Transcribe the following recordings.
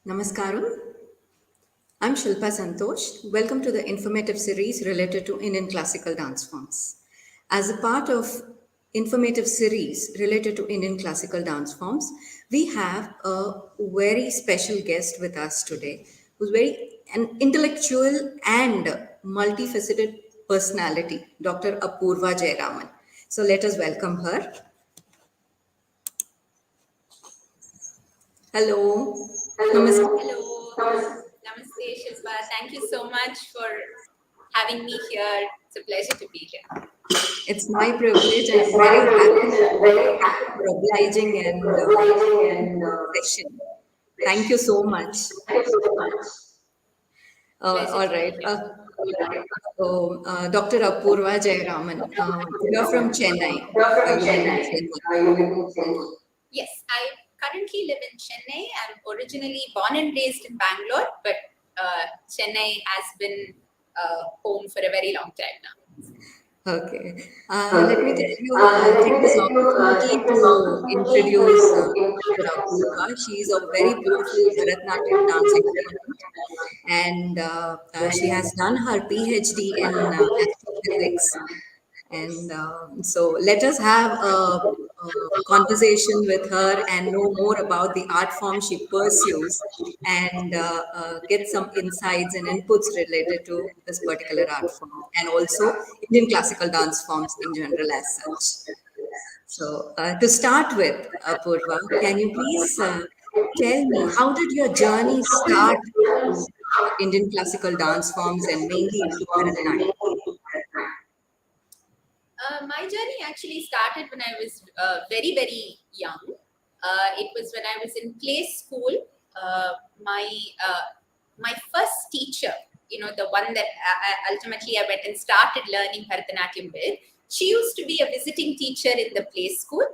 Namaskaram. I'm Shilpa Santosh. Welcome to the informative series related to Indian classical dance forms. As a part of informative series related to Indian classical dance forms, we have a very special guest with us today, who's very an intellectual and multifaceted personality, Dr. Apoorva Jayaraman. So let us welcome her. Hello. Namaste. Hello. Namaste, Shilpa. Thank you so much for having me here. It's a pleasure to be here. It's my privilege. I'm very happy for obliging and session. Thank you so much. Pleasure All to be right. here. Dr. Apoorva Jayaraman, you're from Chennai. You live in Chennai. Yes, I currently live in Chennai. I'm originally born and raised in Bangalore, but Chennai has been home for a very long time now. Okay. Let me tell you, take this opportunity to introduce Dr. Apoorva. She is a very beautiful Bharatanatyam dance exponent, and she has done her PhD in astrophysics. And so let us have a conversation with her and know more about the art form she pursues and get some insights and inputs related to this particular art form and also Indian classical dance forms in general as such. So to start with, Apurva, can you please tell me how did your journey start to Indian classical dance forms and mainly into Bharatanatyam? My journey actually started when I was very, very young. It was when I was in play school. Uh, my uh, my first teacher, the one that ultimately I went and started learning Bharatanatyam with, she used to be a visiting teacher in the play school,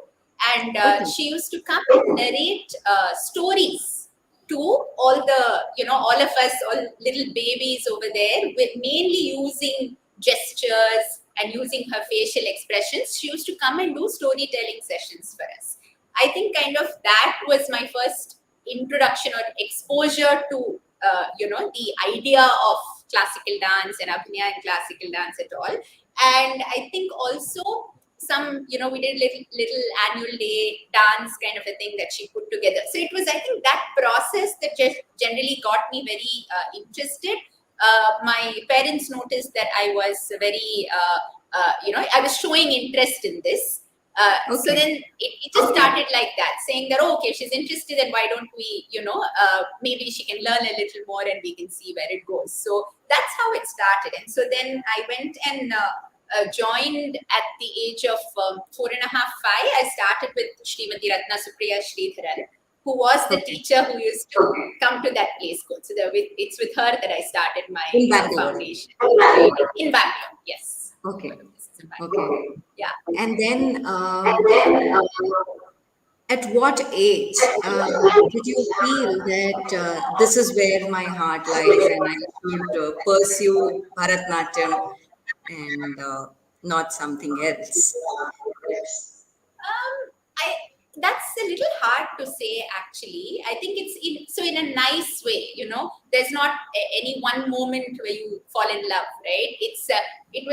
and Okay. she used to come and narrate stories to all of us, all little babies over there, with mainly using gestures and using her facial expressions. She used to come and do storytelling sessions for us. I think kind of that was my first introduction or exposure to the idea of classical dance and Abhinaya and classical dance at all. And I think also some, we did little annual day dance kind of a thing that she put together. So it was, I think, that process that just generally got me very interested. My parents noticed that I was very, I was showing interest in this. So Okay. then it just started like that, saying that, oh, okay, she's interested, and why don't we, maybe she can learn a little more and we can see where it goes. So that's how it started. And so then I went and joined at the age of 4.5, 5. I started with Srimati Ratna Supriya Sridharan, who was the Okay. teacher who used to come to that play school. So it's with her that I started my In Bangalore. foundation training in Bangalore. Yes. Okay. This is in Bangalore. Okay. Yeah. And then, at what age did you feel that this is where my heart lies and I should pursue Bharatnatyam and not something else? I That's a little hard to say actually. I think it's in a nice way, There's not any one moment where you fall in love, right? It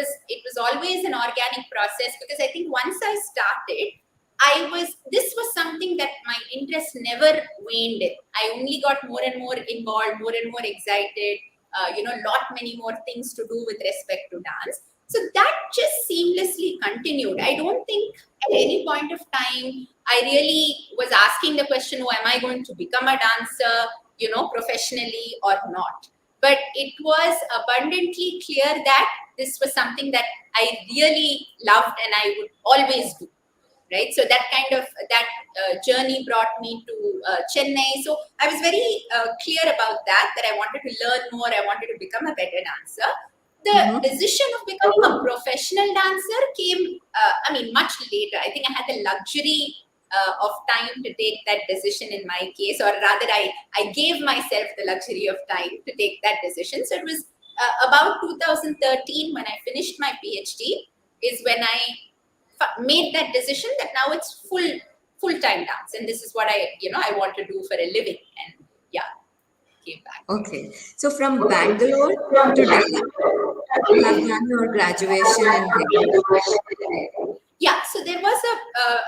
was always an organic process, because I think once I started, this was something that my interest never waned in. I only got more and more involved, more and more excited, lot many more things to do with respect to dance. So that just seamlessly continued. I don't think at any point of time I really was asking the question, oh, am I going to become a dancer, professionally or not? But it was abundantly clear that this was something that I really loved and I would always do. Right. So that journey brought me to Chennai. So I was very clear about that I wanted to learn more. I wanted to become a better dancer. The Mm-hmm. decision of becoming a professional dancer came, much later. I think I had the luxury of time to take that decision in my case, or rather, I gave myself the luxury of time to take that decision. So it was about 2013 when I finished my PhD, is when I made that decision that now it's full-time dance, and this is what I want to do for a living. And yeah. came back. Okay. So from Bangalore to Delhi, you have done your graduation in Delhi. Yeah, so there was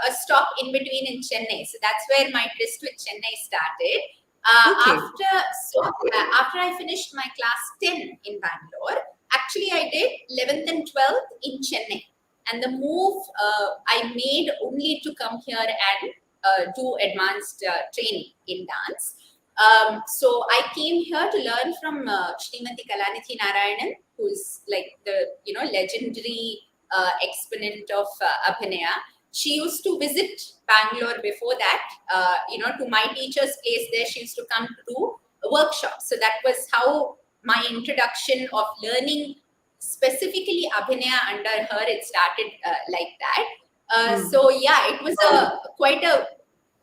a stop in between in Chennai. So that's where my tryst with Chennai started. Okay. After I finished my class 10 in Bangalore, actually I did 11th and 12th in Chennai. And the move I made only to come here and do advanced training in dance. So I came here to learn from Srimati Kalanithi Narayanan, who's like the legendary exponent of Abhinaya. She used to visit Bangalore before that, to my teacher's place there. She used to come to do workshops. So that was how my introduction of learning specifically Abhinaya under her, it started like that. So yeah, it was quite a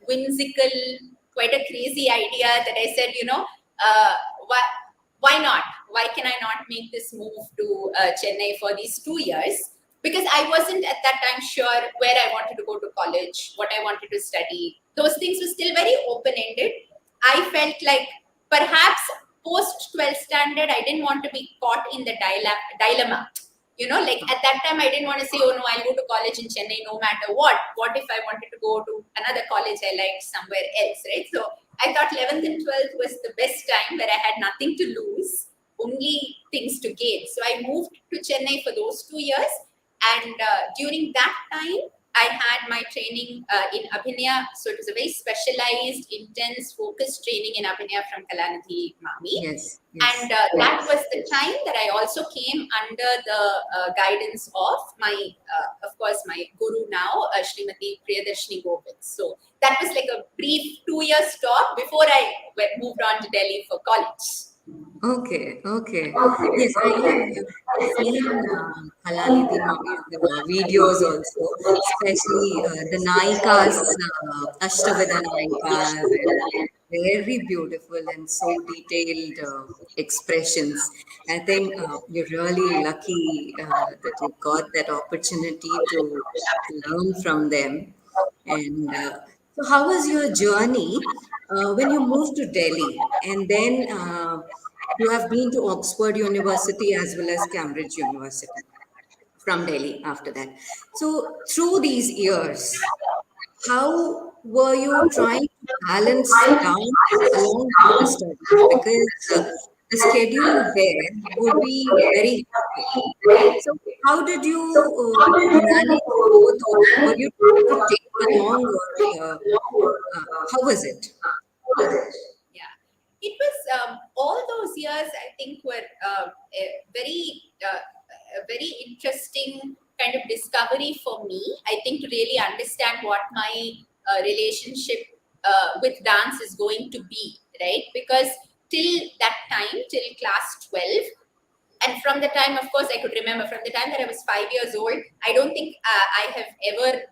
whimsical, quite a crazy idea that I said, why not? Why can I not make this move to Chennai for these 2 years? Because I wasn't at that time sure where I wanted to go to college, what I wanted to study. Those things were still very open ended. I felt like perhaps post 12th standard, I didn't want to be caught in the dilemma. Like at that time, I didn't want to say, oh no, I'll go to college in Chennai no matter what. What if I wanted to go to another college I liked somewhere else, right? So I thought 11th and 12th was the best time where I had nothing to lose, only things to gain. So I moved to Chennai for those 2 years. And during that time, I had my training in Abhinaya. So it was a very specialized, intense, focused training in Abhinaya from Kalanithi Mami. Yes. And that was the time that I also came under the guidance of my, of course, my guru now, Srimati Priyadarshini Govind. So that was like a brief 2-year stop before I moved on to Delhi for college. Okay, okay. Yes, I have seen Kalanidhi Mami's videos also, especially the Naika's, Ashtavida Naikas, and very beautiful and so detailed expressions. I think you're really lucky that you got that opportunity to learn from them. And so, how was your journey when you moved to Delhi? And then you have been to Oxford University as well as Cambridge University from Delhi after that. So, through these years, how were you trying to balance dance along with the studies? Because the schedule there would be very hectic. So, how did you manage both, or were you trying to take along, or how was it? Yeah, it was all those years. I think were a very interesting kind of discovery for me. I think to really understand what my relationship with dance is going to be, right? Because till that time, till class 12, and from the time, of course, I could remember from the time that I was 5 years old, I don't think I have ever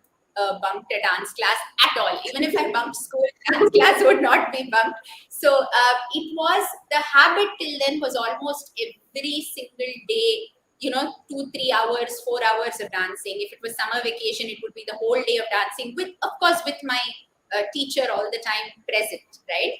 bunked a dance class at all. Even if I bunked school, dance class would not be bunked. So it was the habit till then was almost every single day, 2-3 hours, 4 hours of dancing. If it was summer vacation, it would be the whole day of dancing with, of course, with my teacher all the time present, right?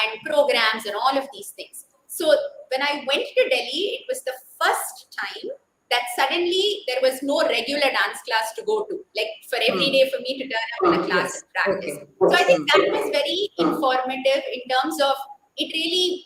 And programs and all of these things. So when I went to Delhi, it was the first time that suddenly there was no regular dance class to go to, like for every day for me to turn up in a class Yes. and practice. Okay. So I think that was very informative in terms of it really,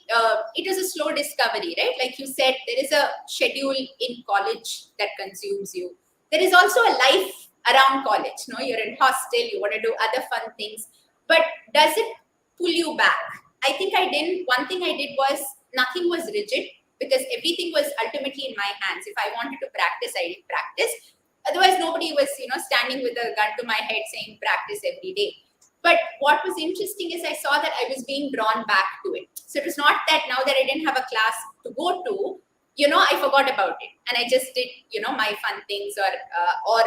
it was a slow discovery, right? Like you said, there is a schedule in college that consumes you. There is also a life around college. No, you're in hostel, you want to do other fun things, but does it pull you back? I think I didn't. One thing I did was nothing was rigid because everything was ultimately in my hands. If I wanted to practice, I did practice. Otherwise, nobody was, standing with a gun to my head saying practice every day. But what was interesting is I saw that I was being drawn back to it. So it was not that now that I didn't have a class to go to, I forgot about it and I just did, my fun things or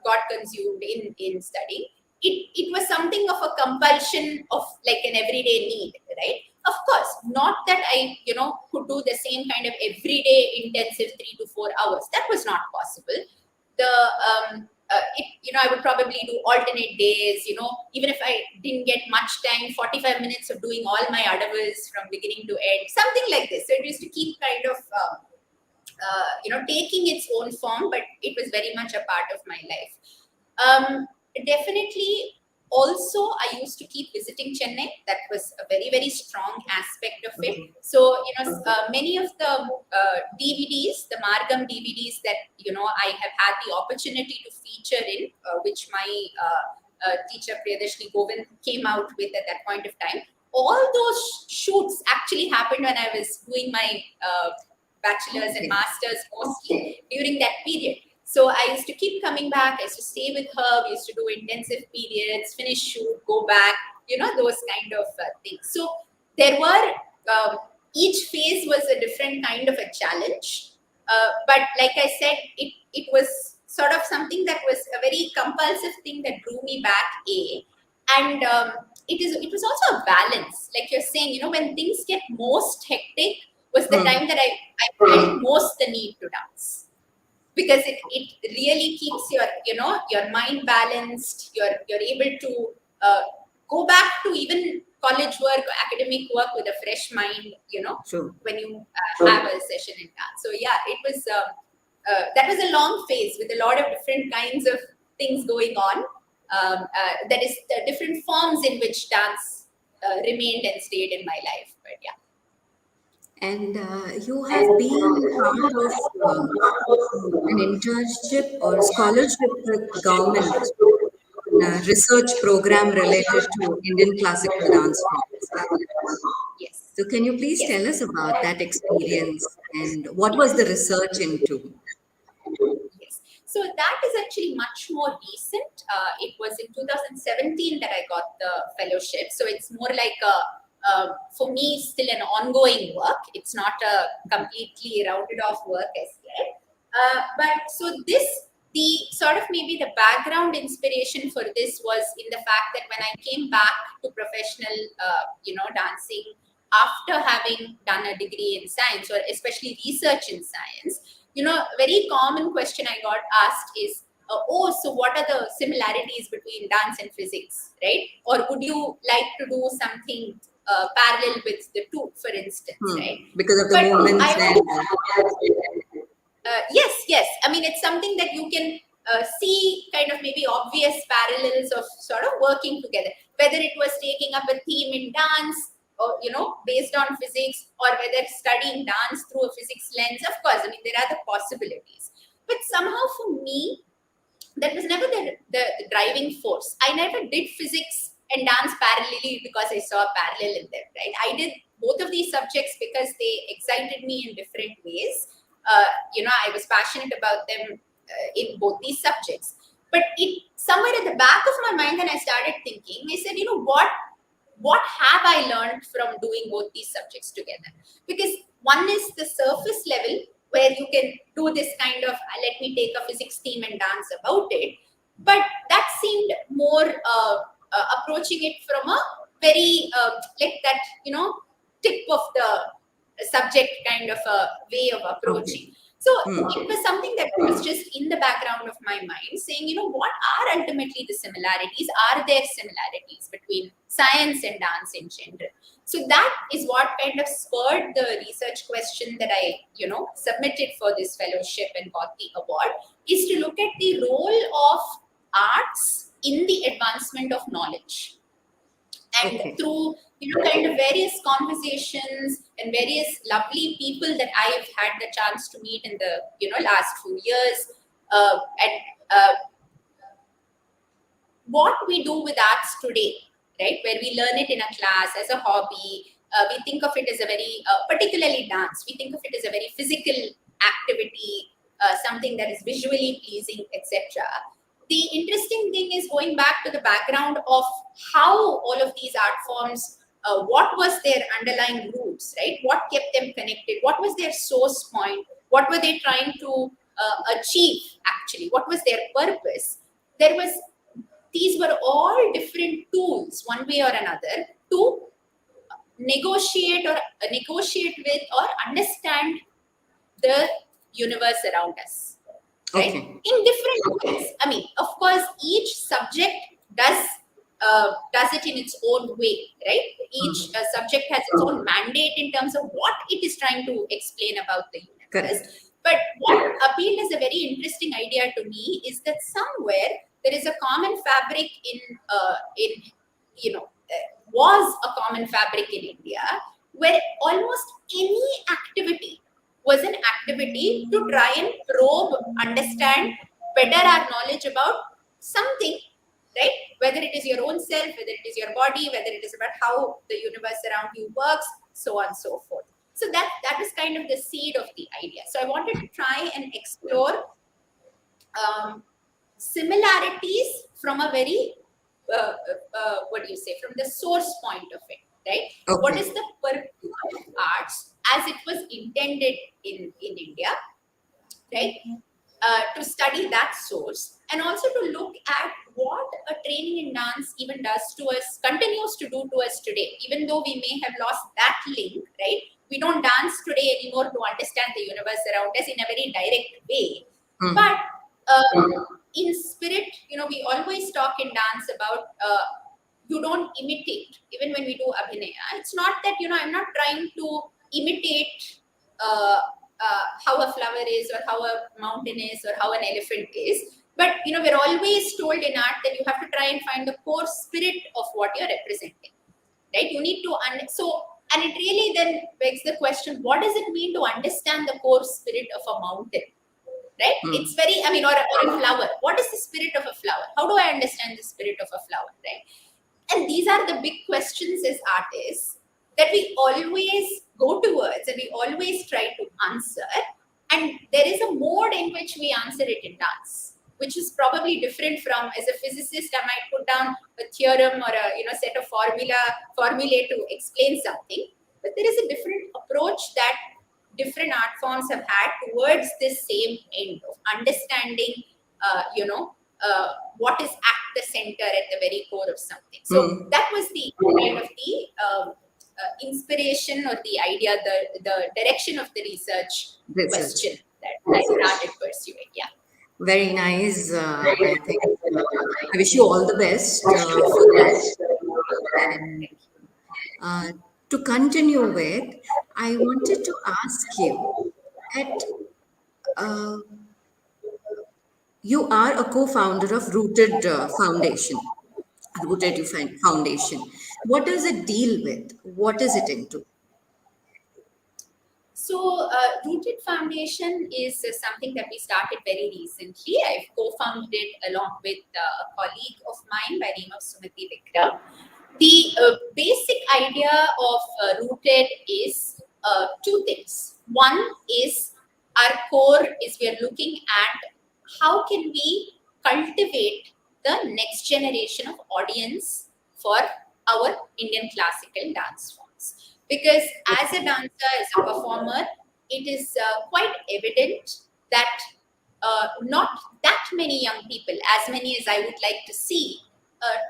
got consumed in studying. It was something of a compulsion of like an everyday need, right? Of course, not that I, could do the same kind of everyday intensive 3 to 4 hours. That was not possible. The I would probably do alternate days, even if I didn't get much time, 45 minutes of doing all my adavals from beginning to end, something like this. So it used to keep kind of, taking its own form, but it was very much a part of my life. Definitely. Also, I used to keep visiting Chennai. That was a very, very strong aspect of it. Okay. So, many of the DVDs, the Margam DVDs that, I have had the opportunity to feature in, which my teacher Priyadarshini Govind came out with at that point of time. All those shoots actually happened when I was doing my bachelor's and master's mostly during that period. So I used to keep coming back. I used to stay with her. We used to do intensive periods, finish shoot, go back, those kind of things. So there were, each phase was a different kind of a challenge. But like I said, it was sort of something that was a very compulsive thing that drew me back, And it was also a balance. Like you're saying, when things get most hectic was the time that I felt most the need to dance, because it really keeps your mind balanced. You're able to go back to even college work or academic work with a fresh mind, True. when you have a session in dance. So yeah, it was that was a long phase with a lot of different kinds of things going on. That is the different forms in which dance remained and stayed in my life. But yeah. And you have been part of an internship or scholarship with government in a research program related to Indian classical dance forms. Yes. So can you please Yes. tell us about that experience and what was the research into? Yes. So that is actually much more recent. It was in 2017 that I got the fellowship. So it's more like for me, still an ongoing work. It's not a completely rounded off work as yet. But so the sort of maybe the background inspiration for this was in the fact that when I came back to professional, dancing after having done a degree in science, or especially research in science, a very common question I got asked is, oh, so what are the similarities between dance and physics, right? Or would you like to do something parallel with the two, for instance, right? Because of the But movements I and yes, yes. I mean, it's something that you can see kind of maybe obvious parallels of sort of working together. Whether it was taking up a theme in dance, or based on physics, or whether studying dance through a physics lens. Of course, I mean there are the possibilities. But somehow for me, that was never the driving force. I never did physics and dance parallelly because I saw a parallel in them, right? I did both of these subjects because they excited me in different ways. I was passionate about them in both these subjects. But it somewhere at the back of my mind, then I started thinking, I said, what have I learned from doing both these subjects together? Because one is the surface level where you can do this kind of let me take a physics theme and dance about it, but that seemed more approaching it from a very like that tip of the subject kind of a way of okay. approaching. So it was something that was just in the background of my mind, saying, what are ultimately the similarities? Are there similarities between science and dance in general? So that is what kind of spurred the research question that I, submitted for this fellowship and got the award, is to look at the role of arts in the advancement of knowledge. And Okay. through kind of various conversations and various lovely people that I've had the chance to meet in the last few years, and what we do with arts today, right, where we learn it in a class as a hobby, we think of it as a very particularly dance, we think of it as a very physical activity, something that is visually pleasing, etc. The interesting thing is going back to the background of how all of these art forms, what was their underlying roots, right? What kept them connected? What was their source point? What were they trying to achieve actually? What was their purpose? There was These were all different tools, one way or another, to negotiate with or understand the universe around us. right? Okay. In different ways. I mean, of course, each subject does it in its own way, right? Each subject has its own mandate in terms of what it is trying to explain about the universe. Correct. But what appealed as a very interesting idea to me is that somewhere there is a common fabric in was a common fabric in India, where almost any activity was an activity to try and probe, understand, better our knowledge about something, right? Whether it is your own self, whether it is your body, whether it is about how the universe around you works, so on and so forth. So that is kind of the seed of the idea. So I wanted to try and explore similarities from a very what do you say, from the source point of it, right? What is Okay. the purpose of arts as it was intended in India, right? To study that source, and also to look at what a training in dance even does to us, continues to do to us today, even though we may have lost that link, right? We don't dance today anymore to understand the universe around us in a very direct way. But in spirit, we always talk in dance about you don't imitate, even when we do abhinaya. It's not that, I'm not trying to imitate uh, how a flower is, or how a mountain is, or how an elephant is. But, we're always told in art that you have to try and find the core spirit of what you're representing, right? You need to, and it really then begs the question, what does it mean to understand the core spirit of a mountain? Right? It's very, or a flower. What is the spirit of a flower? How do I understand the spirit of a flower? Right? And these are the big questions as artists that we always go towards and we always try to answer. And there is a mode in which we answer it in dance, which is probably different from, as a physicist, I might put down a theorem or a set of formulae to explain something. But there is a different approach that different art forms have had towards this same end of understanding, what is at the center, at the very core of something. So that was the kind of the inspiration or the idea, the direction of the research Research. question that I started pursuing. Yeah. Very nice. I think I wish you all the best for that. And uh, to continue with, I wanted to ask you at uh, you are a co-founder of Rooted Foundation. Rooted Foundation. What does it deal with? What is it into? So, Rooted Foundation is something that we started very recently. I've co-founded it along with a colleague of mine by the name of Sumati Vikram. The basic idea of Rooted is two things. One is, our core is, we are looking at how can we cultivate the next generation of audience for our Indian classical dance forms. Because as a dancer, as a performer, it is quite evident that not that many young people, as many as I would like to see,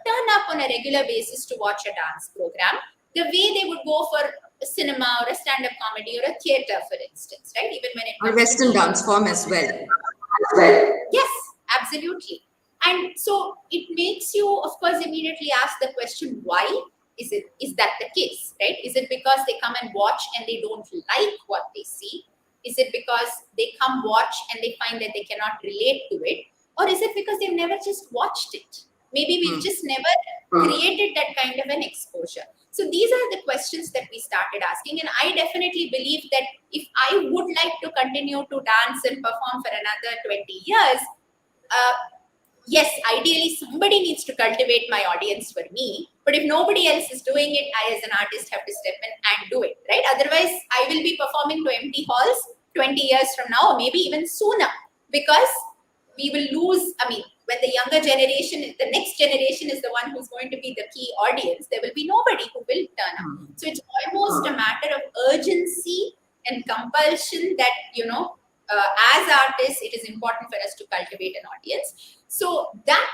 turn up on a regular basis to watch a dance program, the way they would go for a cinema or a stand-up comedy or a theater, for instance, right? Even when it Or comes to Western TV. dance form as well. Yes, absolutely. And so it makes you, of course, immediately ask the question, why is that the case, right? Is it because they come and watch and they don't like what they see? Is it because they come watch and they find that they cannot relate to it? Or is it because they've never just watched it? Maybe we've just never created that kind of an exposure. So these are the questions that we started asking. And I definitely believe that if I would like to continue to dance and perform for another 20 years, uh, yes, ideally somebody needs to cultivate my audience for me. But if nobody else is doing it, I as an artist have to step in and do it, right? Otherwise, I will be performing to empty halls 20 years from now, or maybe even sooner, because we will lose. I mean, when the younger generation, the next generation is the one who's going to be the key audience, there will be nobody who will turn up. So it's almost a matter of urgency and compulsion that, as artists, it is important for us to cultivate an audience. So that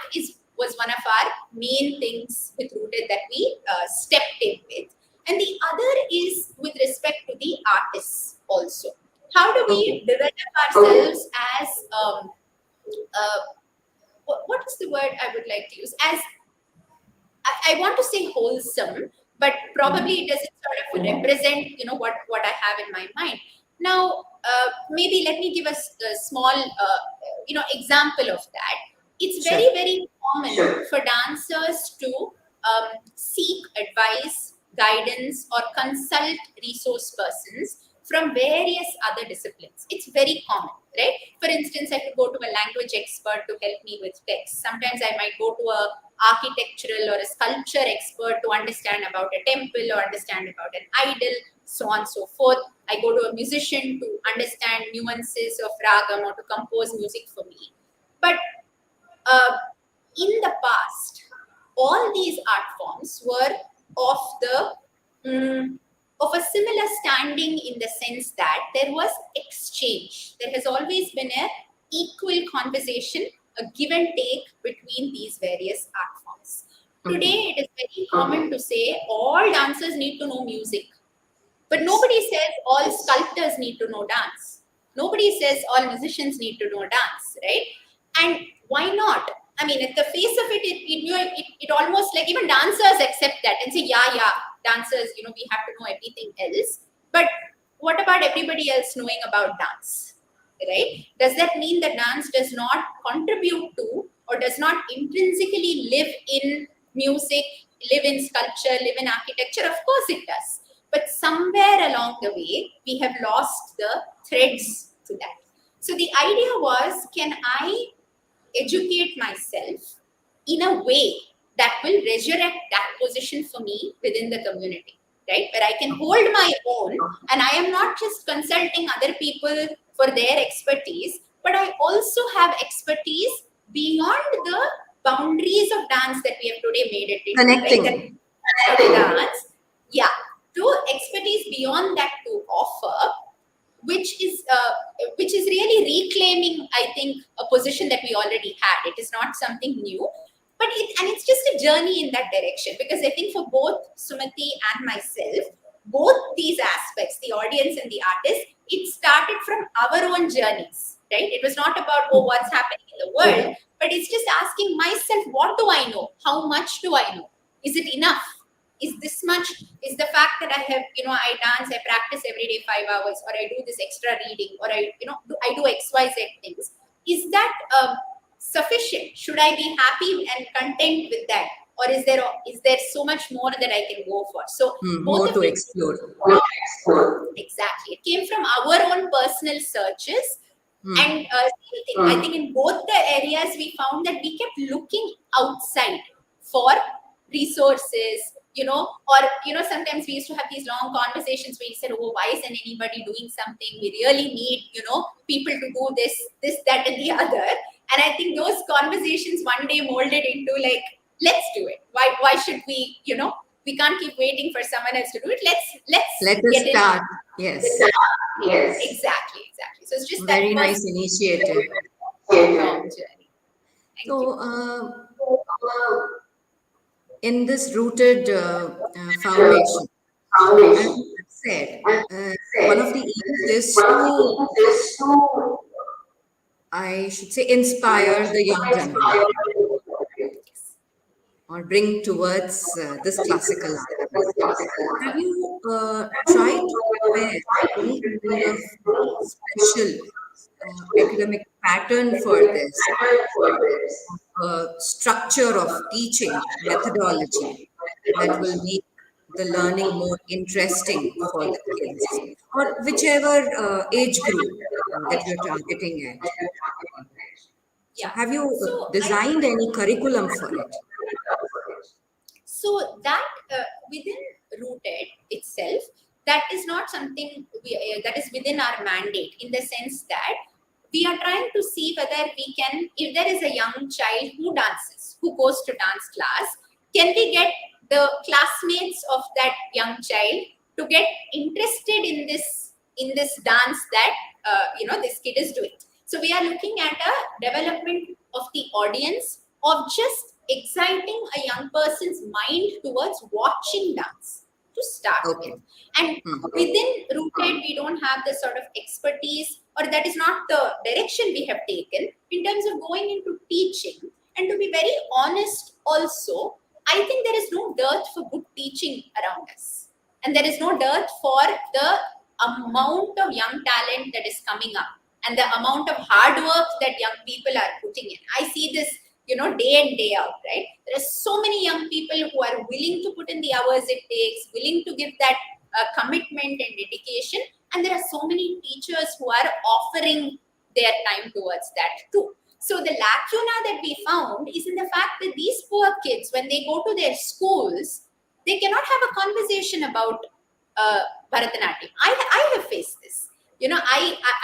was one of our main things with Rooted that we stepped in with. And the other is with respect to the artists also. How do we Okay. develop ourselves as what is the word I would like to use? As I want to say wholesome, but probably it doesn't sort of represent, what I have in my mind. Now, maybe let me give a small, example of that. It's Sure. very, very common for dancers to seek advice, guidance, or consult resource persons from various other disciplines. It's very common, right? For instance, I could go to a language expert to help me with text. Sometimes I might go to a architectural or a sculpture expert to understand about a temple or understand about an idol, so on and so forth. I go to a musician to understand nuances of ragam or to compose music for me. But uh, in the past, all these art forms were of the of a similar standing in the sense that there was exchange. There has always been a equal conversation, a give and take between these various art forms. Today, it is very common to say all dancers need to know music, but nobody says all sculptors need to know dance. Nobody says all musicians need to know dance, right? And why not? I mean, at the face of it, it almost like even dancers accept that and say, yeah, dancers, we have to know everything else. But what about everybody else knowing about dance, right? Does that mean that dance does not contribute to or does not intrinsically live in music, live in sculpture, live in architecture? Of course it does. But somewhere along the way, we have lost the threads to that. So the idea was, can I educate myself in a way that will resurrect that position for me within the community, right? Where I can hold my own and I am not just consulting other people for their expertise, but I also have expertise beyond the boundaries of dance that we have today made it into, right? Connecting. That dance, yeah, to expertise beyond that to offer, which is really reclaiming, I think, a position that we already had. It is not something new, but it's just a journey in that direction, because I think for both Sumati and myself, both these aspects, the audience and the artist, it started from our own journeys, right? It was not about, oh, what's happening in the world, but it's just asking myself, what do I know? How much do I know? Is it enough? Is this much, is the fact that I have, I dance, I practice every day 5 hours, or I do this extra reading, or I do XYZ things, is that sufficient? Should I be happy and content with that, or is there so much more that I can go for? So both More of to it, explore. exactly, it came from our own personal searches. And same thing, I think in both the areas we found that we kept looking outside for resources, or sometimes we used to have these long conversations where you said, oh, why isn't anybody doing something? We really need, people to do this, that, and the other. And I think those conversations one day molded into like, let's do it. Why should we, we can't keep waiting for someone else to do it. Let's Let us get in. start. Yes. Exactly. So it's just that Very was nice initiative. a long journey. Thank you. So, in this rooted foundation, as you have said, one of the aims is to, I should say, inspire the young generation or bring towards this classical art form. Have you tried to prepare any kind of special academic pattern for this, structure of teaching methodology that will make the learning more interesting for the kids or whichever age group that you're targeting at? So, Yeah. have you So I think designed any curriculum for it? so that within Rooted itself, that is not something that is within our mandate, in the sense that we are trying to see whether we can, if there is a young child who dances, who goes to dance class, can we get the classmates of that young child to get interested in this dance that this kid is doing. So we are looking at a development of the audience, of just exciting a young person's mind towards watching dance to start with. Okay. And within Rooted, we don't have the sort of expertise or that is not the direction we have taken in terms of going into teaching. And to be very honest, also, I think there is no dearth for good teaching around us. And there is no dearth for the amount of young talent that is coming up and the amount of hard work that young people are putting in. I see this, day in, day out, right? There are so many young people who are willing to put in the hours it takes, willing to give that commitment and dedication. And there are so many teachers who are offering their time towards that too. So the lacuna that we found is in the fact that these poor kids, when they go to their schools, they cannot have a conversation about Bharatanatyam. I have faced this. I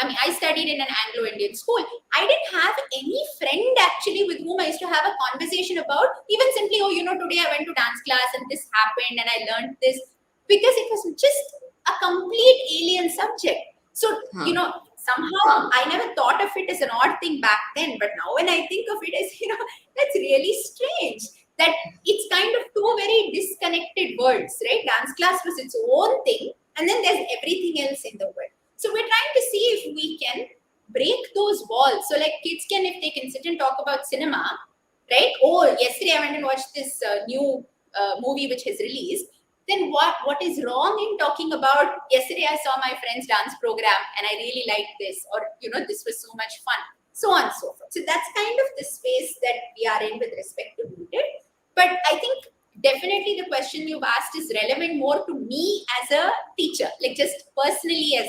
mean, I studied in an Anglo-Indian school. I didn't have any friend actually with whom I used to have a conversation about even simply, today I went to dance class and this happened and I learned this, because it was just a complete alien subject. So, somehow I never thought of it as an odd thing back then, but now when I think of it as, that's really strange that it's kind of two very disconnected worlds, right? Dance class was its own thing, and then there's everything else in the world. So we're trying to see if we can break those walls. So like kids can, if they can sit and talk about cinema, right? Oh, yesterday I went and watched this new movie which has released. Then what is wrong in talking about, yesterday I saw my friend's dance program and I really liked this, or this was so much fun, so on and so forth. So that's kind of the space that we are in with respect to Rooted. But I think definitely the question you've asked is relevant more to me as a teacher, like just personally as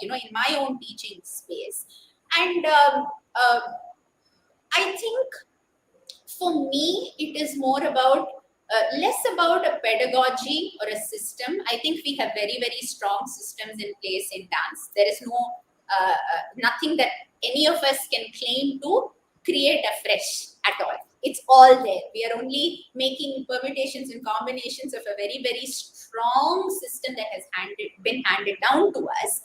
in my own teaching space. And I think for me it is more about less about a pedagogy or a system. I think we have very, very strong systems in place in dance. There is nothing that any of us can claim to create afresh at all. It's all there. We are only making permutations and combinations of a very, very strong system that has been handed down to us.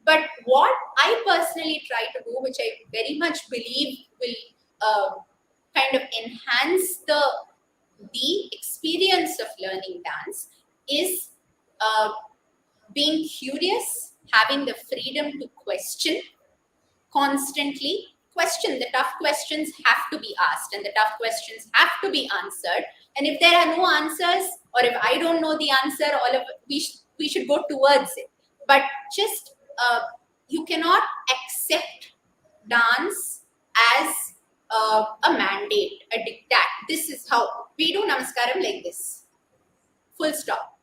But what I personally try to do, which I very much believe will kind of enhance the experience of learning dance, is being curious, having the freedom to question constantly. Question, the tough questions have to be asked and the tough questions have to be answered. And if there are no answers, or if I don't know the answer, we should go towards it. But just you cannot accept dance as a mandate, a diktat. This is how we do Namaskaram, like this. Full stop.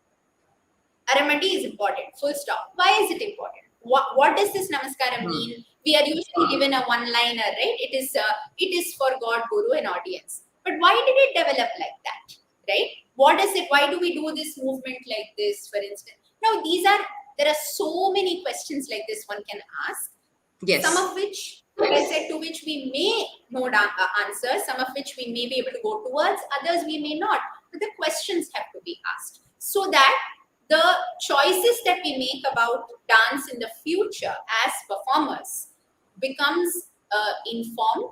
Aramati is important. Full stop. Why is it important? What does this Namaskaram mean? We are usually given a one-liner, right? It is for God, Guru, and audience. But why did it develop like that, right? What is it? Why do we do this movement like this, for instance? Now, there are so many questions like this one can ask. Yes. Some of which, like I said, to which we may know answers, some of which we may be able to go towards, others we may not. But the questions have to be asked so that the choices that we make about dance in the future as performers becomes informed,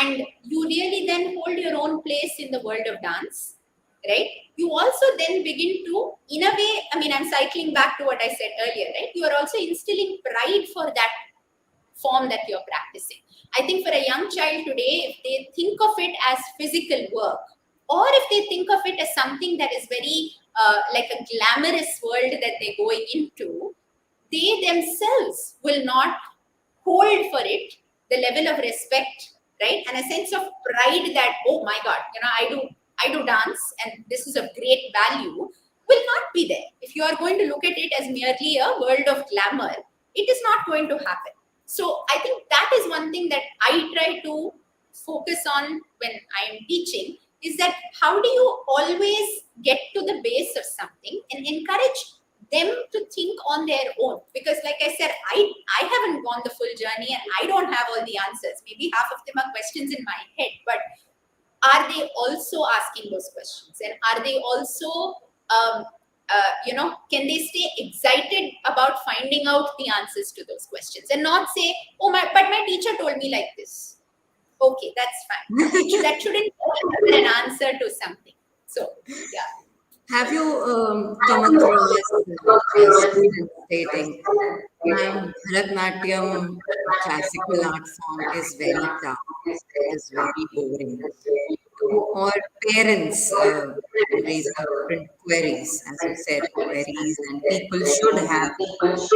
and you really then hold your own place in the world of dance, right? You also then begin to, in a way, I mean, I'm cycling back to what I said earlier, right? You are also instilling pride for that form that you're practicing. I think for a young child today, if they think of it as physical work, or if they think of it as something that is very like a glamorous world that they're going into, they themselves will not hold for it the level of respect, right? And a sense of pride that, oh my God, I do dance and this is of great value, will not be there. If you are going to look at it as merely a world of glamour, it is not going to happen. So I think that is one thing that I try to focus on when I am teaching, is that how do you always get to the base of something and encourage them to think on their own? Because like I said, I haven't gone the full journey and I don't have all the answers. Maybe half of them are questions in my head, but are they also asking those questions? And are they also, can they stay excited about finding out the answers to those questions and not say, oh, but my teacher told me like this. Okay, that's fine. That shouldn't be an answer to something. So, yeah. Have you come across students stating, Bharatanatyam, a classical art form, is very tough. It is very boring. Or parents raising different queries, as you said, queries, and people should have questions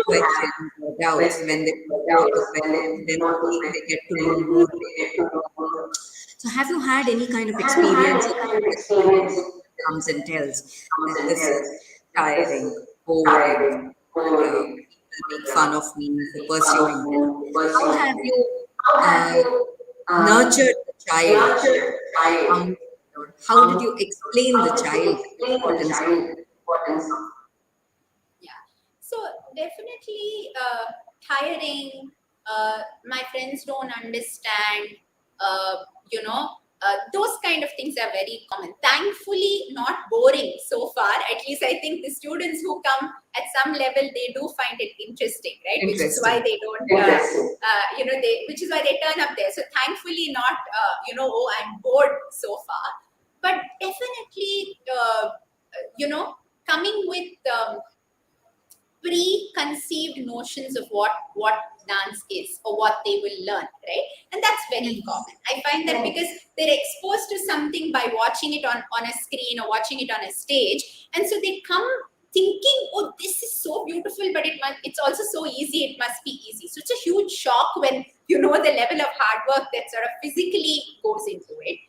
or doubts when they go to parents, and then only they get to know more. So, have you had any kind of experiences where someone comes and tells that this is tiring, boring, or people make fun of me for pursuing this? How have you uh, nurtured the child? How, how did you explain the child the importance of Yeah. So definitely tiring. My friends don't understand. You know, those kind of things are very common. Thankfully, not boring so far. At least I think the students who come at some level, they do find it interesting, right? Which is why interesting? they don't, which is why they turn up there. So thankfully, not, oh, I'm bored so far. But definitely, coming with preconceived notions of what dance is or what they will learn, right? And that's very Yes. common. I find that because they're exposed to something by watching it on a screen or watching it on a stage, and so they come thinking, oh, this is so beautiful, but it's also so easy, it must be easy. So it's a huge shock when you know the level of hard work that sort of physically goes into it.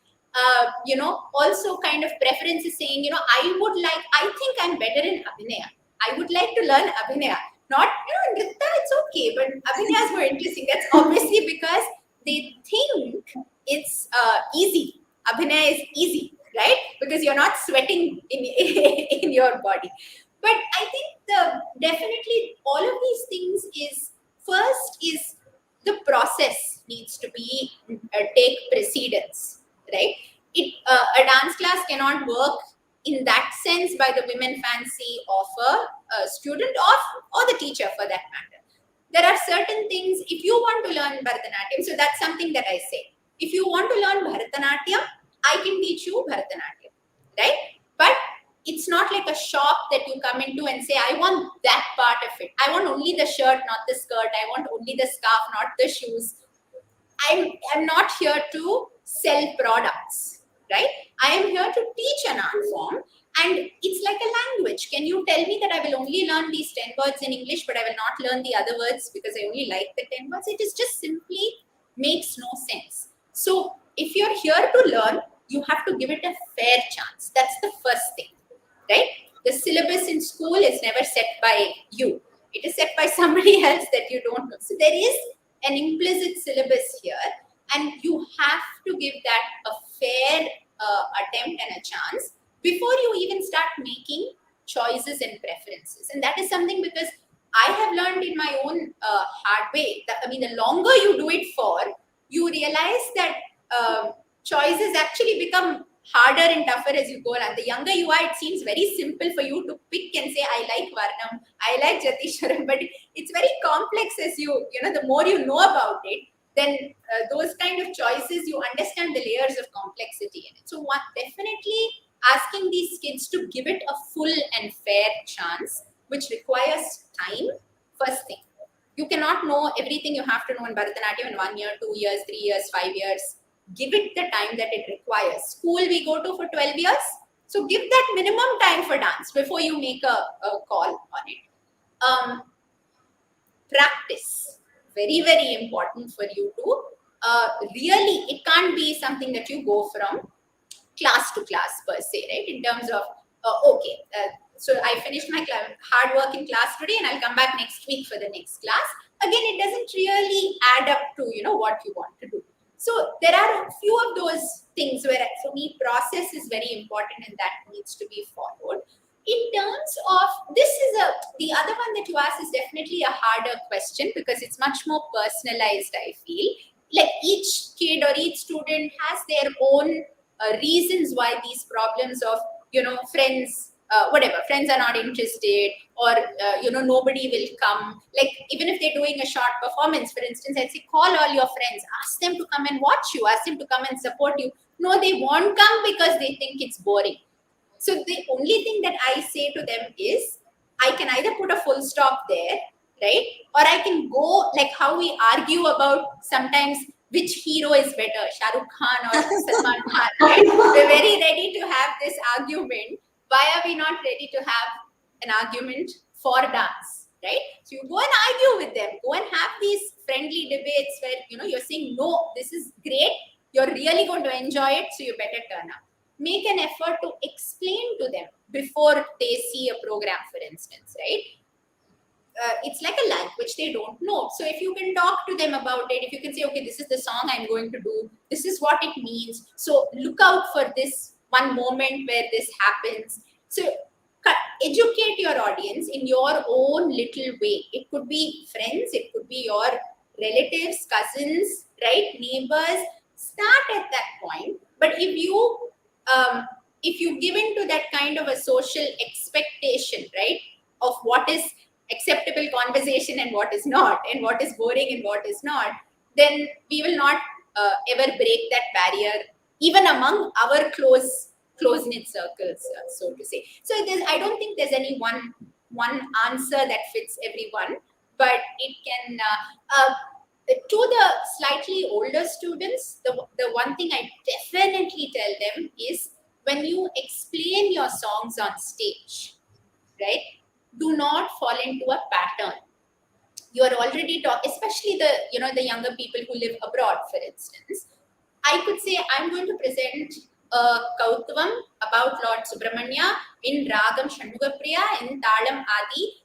Also kind of preferences saying, I think I'm better in Abhinaya. I would like to learn Abhinaya. Not, Nritta, it's okay, but Abhinaya is more interesting. That's obviously because they think it's easy. Abhinaya is easy, right? Because you're not sweating in, in your body. But I think definitely all of these things is first is the process needs to be take precedence, right? A dance class cannot work in that sense by the women fancy of a student or the teacher for that matter. There are certain things, if you want to learn Bharatanatyam, so that's something that I say. If you want to learn Bharatanatyam, I can teach you Bharatanatyam, right? But it's not like a shop that you come into and say, I want that part of it. I want only the shirt, not the skirt. I want only the scarf, not the shoes. I'm not here to sell products, right? I am here to teach an art form, and it's like a language. Can you tell me that I will only learn these 10 words in English, but I will not learn the other words because I only like the 10 words? It is just simply makes no sense. So if you're here to learn, you have to give it a fair chance. That's the first thing, right? The syllabus in school is never set by you. It is set by somebody else that you don't know. So there is an implicit syllabus here, and you have to give that a fair attempt and a chance before you even start making choices and preferences. And that is something because I have learned in my own hard way. The longer you do it for, you realize that choices actually become harder and tougher as you go on. The younger you are, it seems very simple for you to pick and say, I like Varnam, I like Jatishwaram, but it's very complex as the more you know about it, then those kind of choices, you understand the layers of complexity in it. So definitely asking these kids to give it a full and fair chance, which requires time, first thing. You cannot know everything you have to know in Bharatanatyam in 1 year, 2 years, 3 years, 5 years. Give it the time that it requires. School we go to for 12 years. So give that minimum time for dance before you make a call on it. Practice. Very, very important for you to really, it can't be something that you go from class to class per se, right? In terms of, so I finished my hard work in class today and I'll come back next week for the next class. Again, it doesn't really add up to, what you want to do. So there are a few of those things where, for me, process is very important and that needs to be followed. In terms of the other one that you asked is definitely a harder question because it's much more personalized, I feel. Like each kid or each student has their own reasons why these problems of, friends, friends are not interested or, nobody will come. Like even if they're doing a short performance, for instance, I'd say call all your friends, ask them to come and watch you, ask them to come and support you. No, they won't come because they think it's boring. So the only thing that I say to them is, I can either put a full stop there, right? Or I can go like how we argue about sometimes which hero is better, Shah Rukh Khan or Salman Khan, right? We're very ready to have this argument. Why are we not ready to have an argument for dance, right? So you go and argue with them, go and have these friendly debates where you're saying, no, this is great, you're really going to enjoy it, so you better turn up. Make an effort to explain to them before they see a program, for instance, right? It's like a language they don't know. So if you can talk to them about it, if you can say, okay, this is the song I'm going to do, this is what it means, so look out for this one moment where this happens. So educate your audience in your own little way. It could be friends, it could be your relatives, cousins, right, neighbors. Start at that point. But if you give into that kind of a social expectation, right, of what is acceptable conversation and what is not, and what is boring and what is not, then we will not ever break that barrier, even among our close knit circles, so to say. So I don't think there's any one answer that fits everyone, but it can. To the slightly older students, the one thing I definitely tell them is, when you explain your songs on stage, right, do not fall into a pattern. You are already talking, especially the younger people who live abroad, for instance. I could say, I'm going to present a Kautvam about Lord Subramanya in Ragam Shanmugapriya in Talam Adi.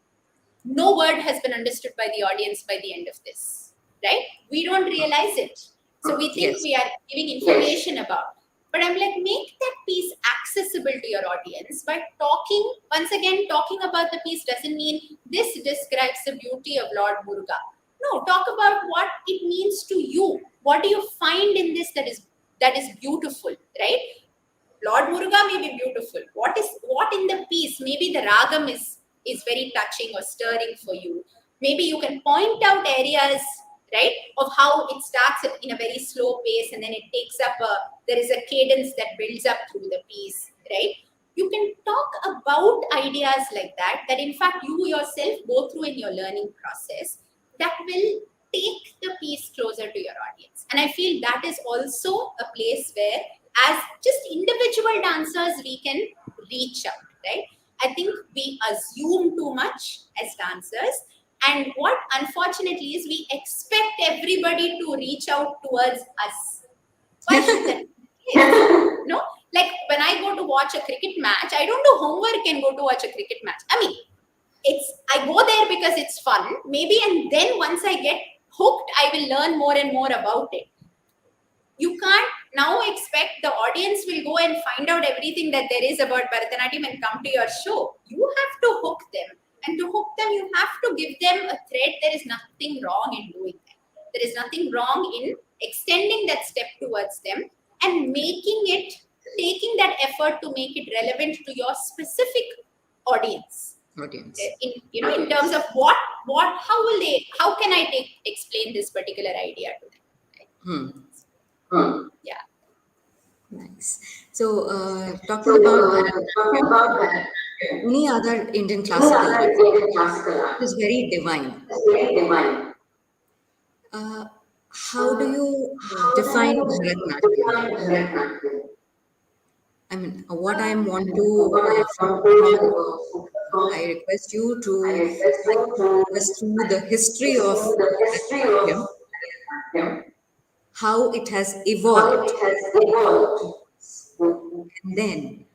No word has been understood by the audience by the end of this, right? We don't realize it. So we think Yes. we are giving information about. But I'm like, make that piece accessible to your audience by talking. Once again, talking about the piece doesn't mean this describes the beauty of Lord Muruga. No, talk about what it means to you. What do you find in this that is beautiful, right? Lord Muruga may be beautiful. What in the piece? Maybe the ragam is very touching or stirring for you. Maybe you can point out areas, right, of how it starts in a very slow pace and then it takes up there is a cadence that builds up through the piece, right? You can talk about ideas like that in fact you yourself go through in your learning process, that will take the piece closer to your audience. And I feel that is also a place where, as just individual dancers, we can reach out, right? I think we assume too much as dancers, and what unfortunately is, we expect everybody to reach out towards us. Why should that be the case? No, like when I go to watch a cricket match, I don't do homework and go to watch a cricket match. I mean, I go there because it's fun, maybe, and then once I get hooked, I will learn more and more about it. You can't now expect the audience will go and find out everything that there is about Bharatanatyam and come to your show. You have to hook them. And to hook them, you have to give them a thread. There is nothing wrong in doing that. There is nothing wrong in extending that step towards them and taking that effort to make it relevant to your specific audience. In terms of how can I explain this particular idea to them? Yeah. Nice. So, talking about Bharatanatyam, any other Indian classical art is very divine. Uh, how do you define Bharatanatyam? I mean, what I want to focus on, I request you to take us through the history of Bharatanatyam, how it has evolved, and then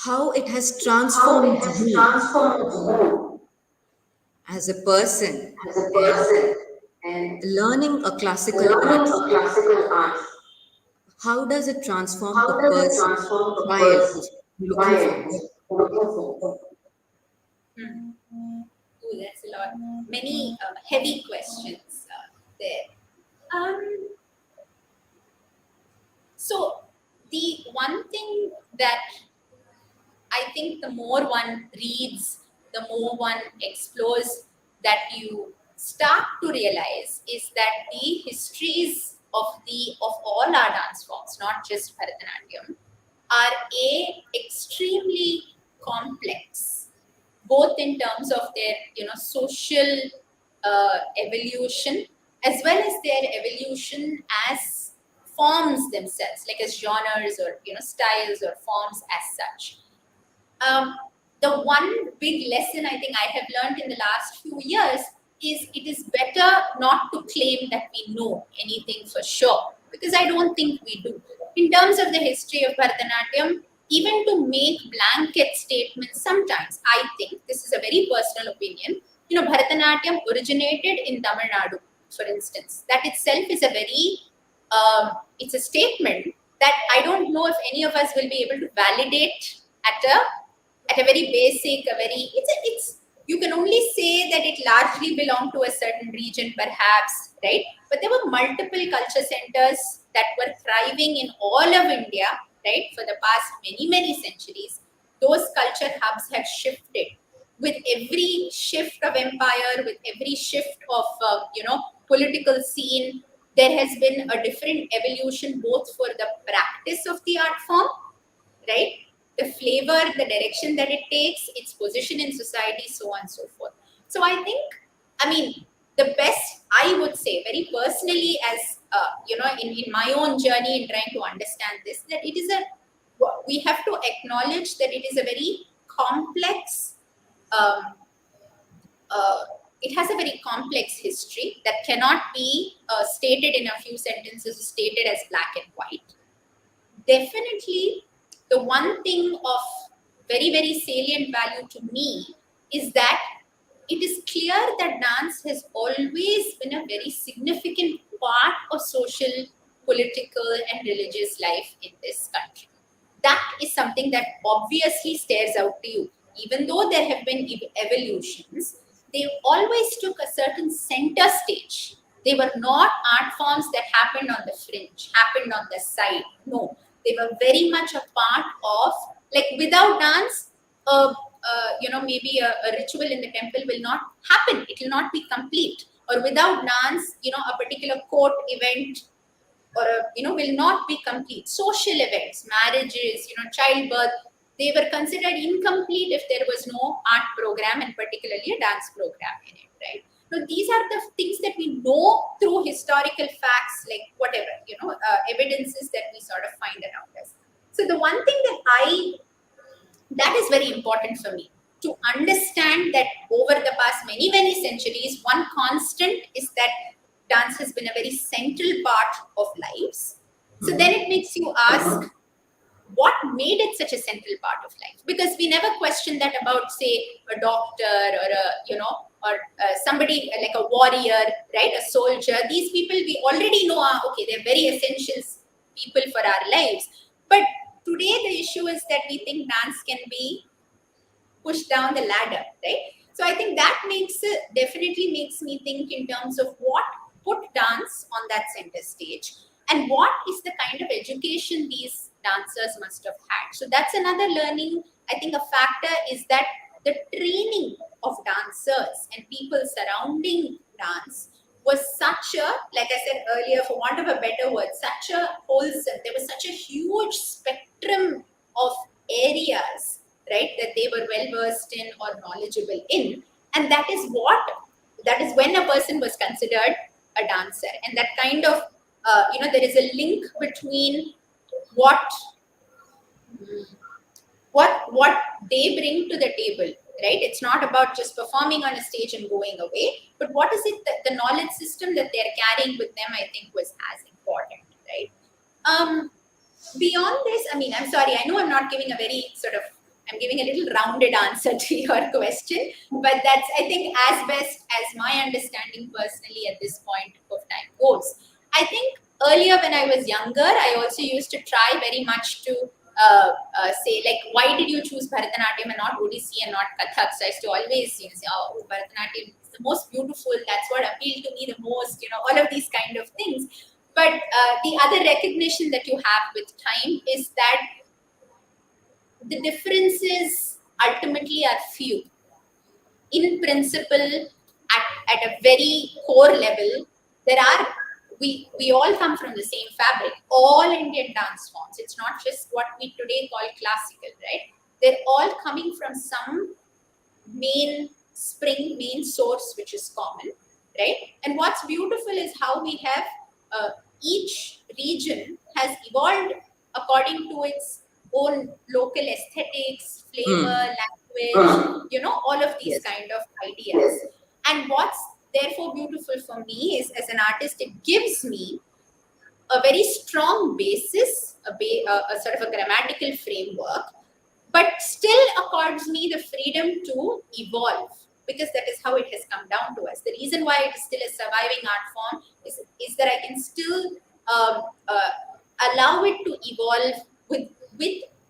how it has transformed you as a person and learning a classical art. How does it transform a person, child, looking forward? Ooh, that's a lot. Many heavy questions there. So the one thing that I think the more one reads, the more one explores, that you start to realize is that the histories of all our dance forms, not just Bharatanatyam, are extremely complex. both in terms of their social evolution, as well as their evolution as forms themselves, like as genres or styles or forms as such. um, the one big lesson I think I have learned in the last few years is it is better not to claim that we know anything for sure, because I don't think we do. In terms of the history of Bharatanatyam, even to make blanket statements, sometimes I think, this is a very personal opinion, Bharatanatyam originated in Tamil Nadu, for instance. That itself is a very, it's a statement that I don't know if any of us will be able to validate at a very basic, it's you can only say that it largely belonged to a certain region, perhaps, right? But there were multiple culture centers that were thriving in all of India, right, for the past many centuries. Those culture hubs have shifted with every shift of empire, with every shift of political scene. There has been a different evolution, both for the practice of the art form, right? The flavor, the direction that it takes, its position in society, so on and so forth. So I think, I mean, the best I would say, very personally, as in my own journey in trying to understand this, that it is we have to acknowledge that it is a very complex, um, uh, it has a very complex history that cannot be stated in a few sentences, stated as black and white. Definitely, the one thing of very salient value to me is that it is clear that dance has always been a very significant part of social, political, and religious life in this country. That is something that obviously stares out to you. Even though there have been evolutions, they always took a certain center stage. They were not art forms that happened on the fringe, happened on the side. No, they were very much a part of, like, without dance, maybe a ritual in the temple will not happen. It will not be complete. Or without dance, a particular court event or will not be complete. Social events, marriages, childbirth, they were considered incomplete if there was no art program, and particularly a dance program in it, right? So these are the things that we know through historical facts, like whatever, evidences that we sort of find around us. So the one thing that is very important for me to understand, that over the past many centuries, one constant is that dance has been a very central part of lives. So then it makes you ask, what made it such a central part of life? Because we never question that about, say, a doctor or somebody like a warrior, right? A soldier. These people we already know are okay. They're very essential people for our lives. But today the issue is that we think dance can be pushed down the ladder, right? So I think that definitely makes me think in terms of what put dance on that center stage, and what is the kind of education these dancers must have had. So that's another learning. I think a factor is that the training of dancers and people surrounding dance was such a, like I said earlier, for want of a better word, such a wholesome, there was such a huge spectrum of areas, right, that they were well versed in or knowledgeable in. And that is when a person was considered a dancer. And that kind of, there is a link between what what they bring to the table, right? It's not about just performing on a stage and going away, but what is it that the knowledge system that they're carrying with them, I think, was as important, right? Beyond this, I mean, I'm sorry, I know I'm not giving a very sort of, I'm giving a little rounded answer to your question, but that's, I think, as best as my understanding personally at this point of time goes. I think earlier when I was younger, I also used to try very much to say, like, why did you choose Bharatanatyam and not Odissi and not Kathak? So I used to always say, oh, Bharatanatyam is the most beautiful, that's what appealed to me the most, all of these kind of things. But the other recognition that you have with time is that the differences ultimately are few. In principle, at a very core level, there are, we all come from the same fabric, all Indian dance forms. It's not just what we today call classical, right? They're all coming from some main spring, main source, which is common, right? And what's beautiful is how we have each region has evolved according to its own local aesthetics, flavor, language, all of these Yes. kind of ideas. And what's therefore beautiful for me is, as an artist, it gives me a very strong basis, a sort of a grammatical framework, but still accords me the freedom to evolve, because that is how it has come down to us. The reason why it is still a surviving art form is that I can still um, uh, allow it to evolve with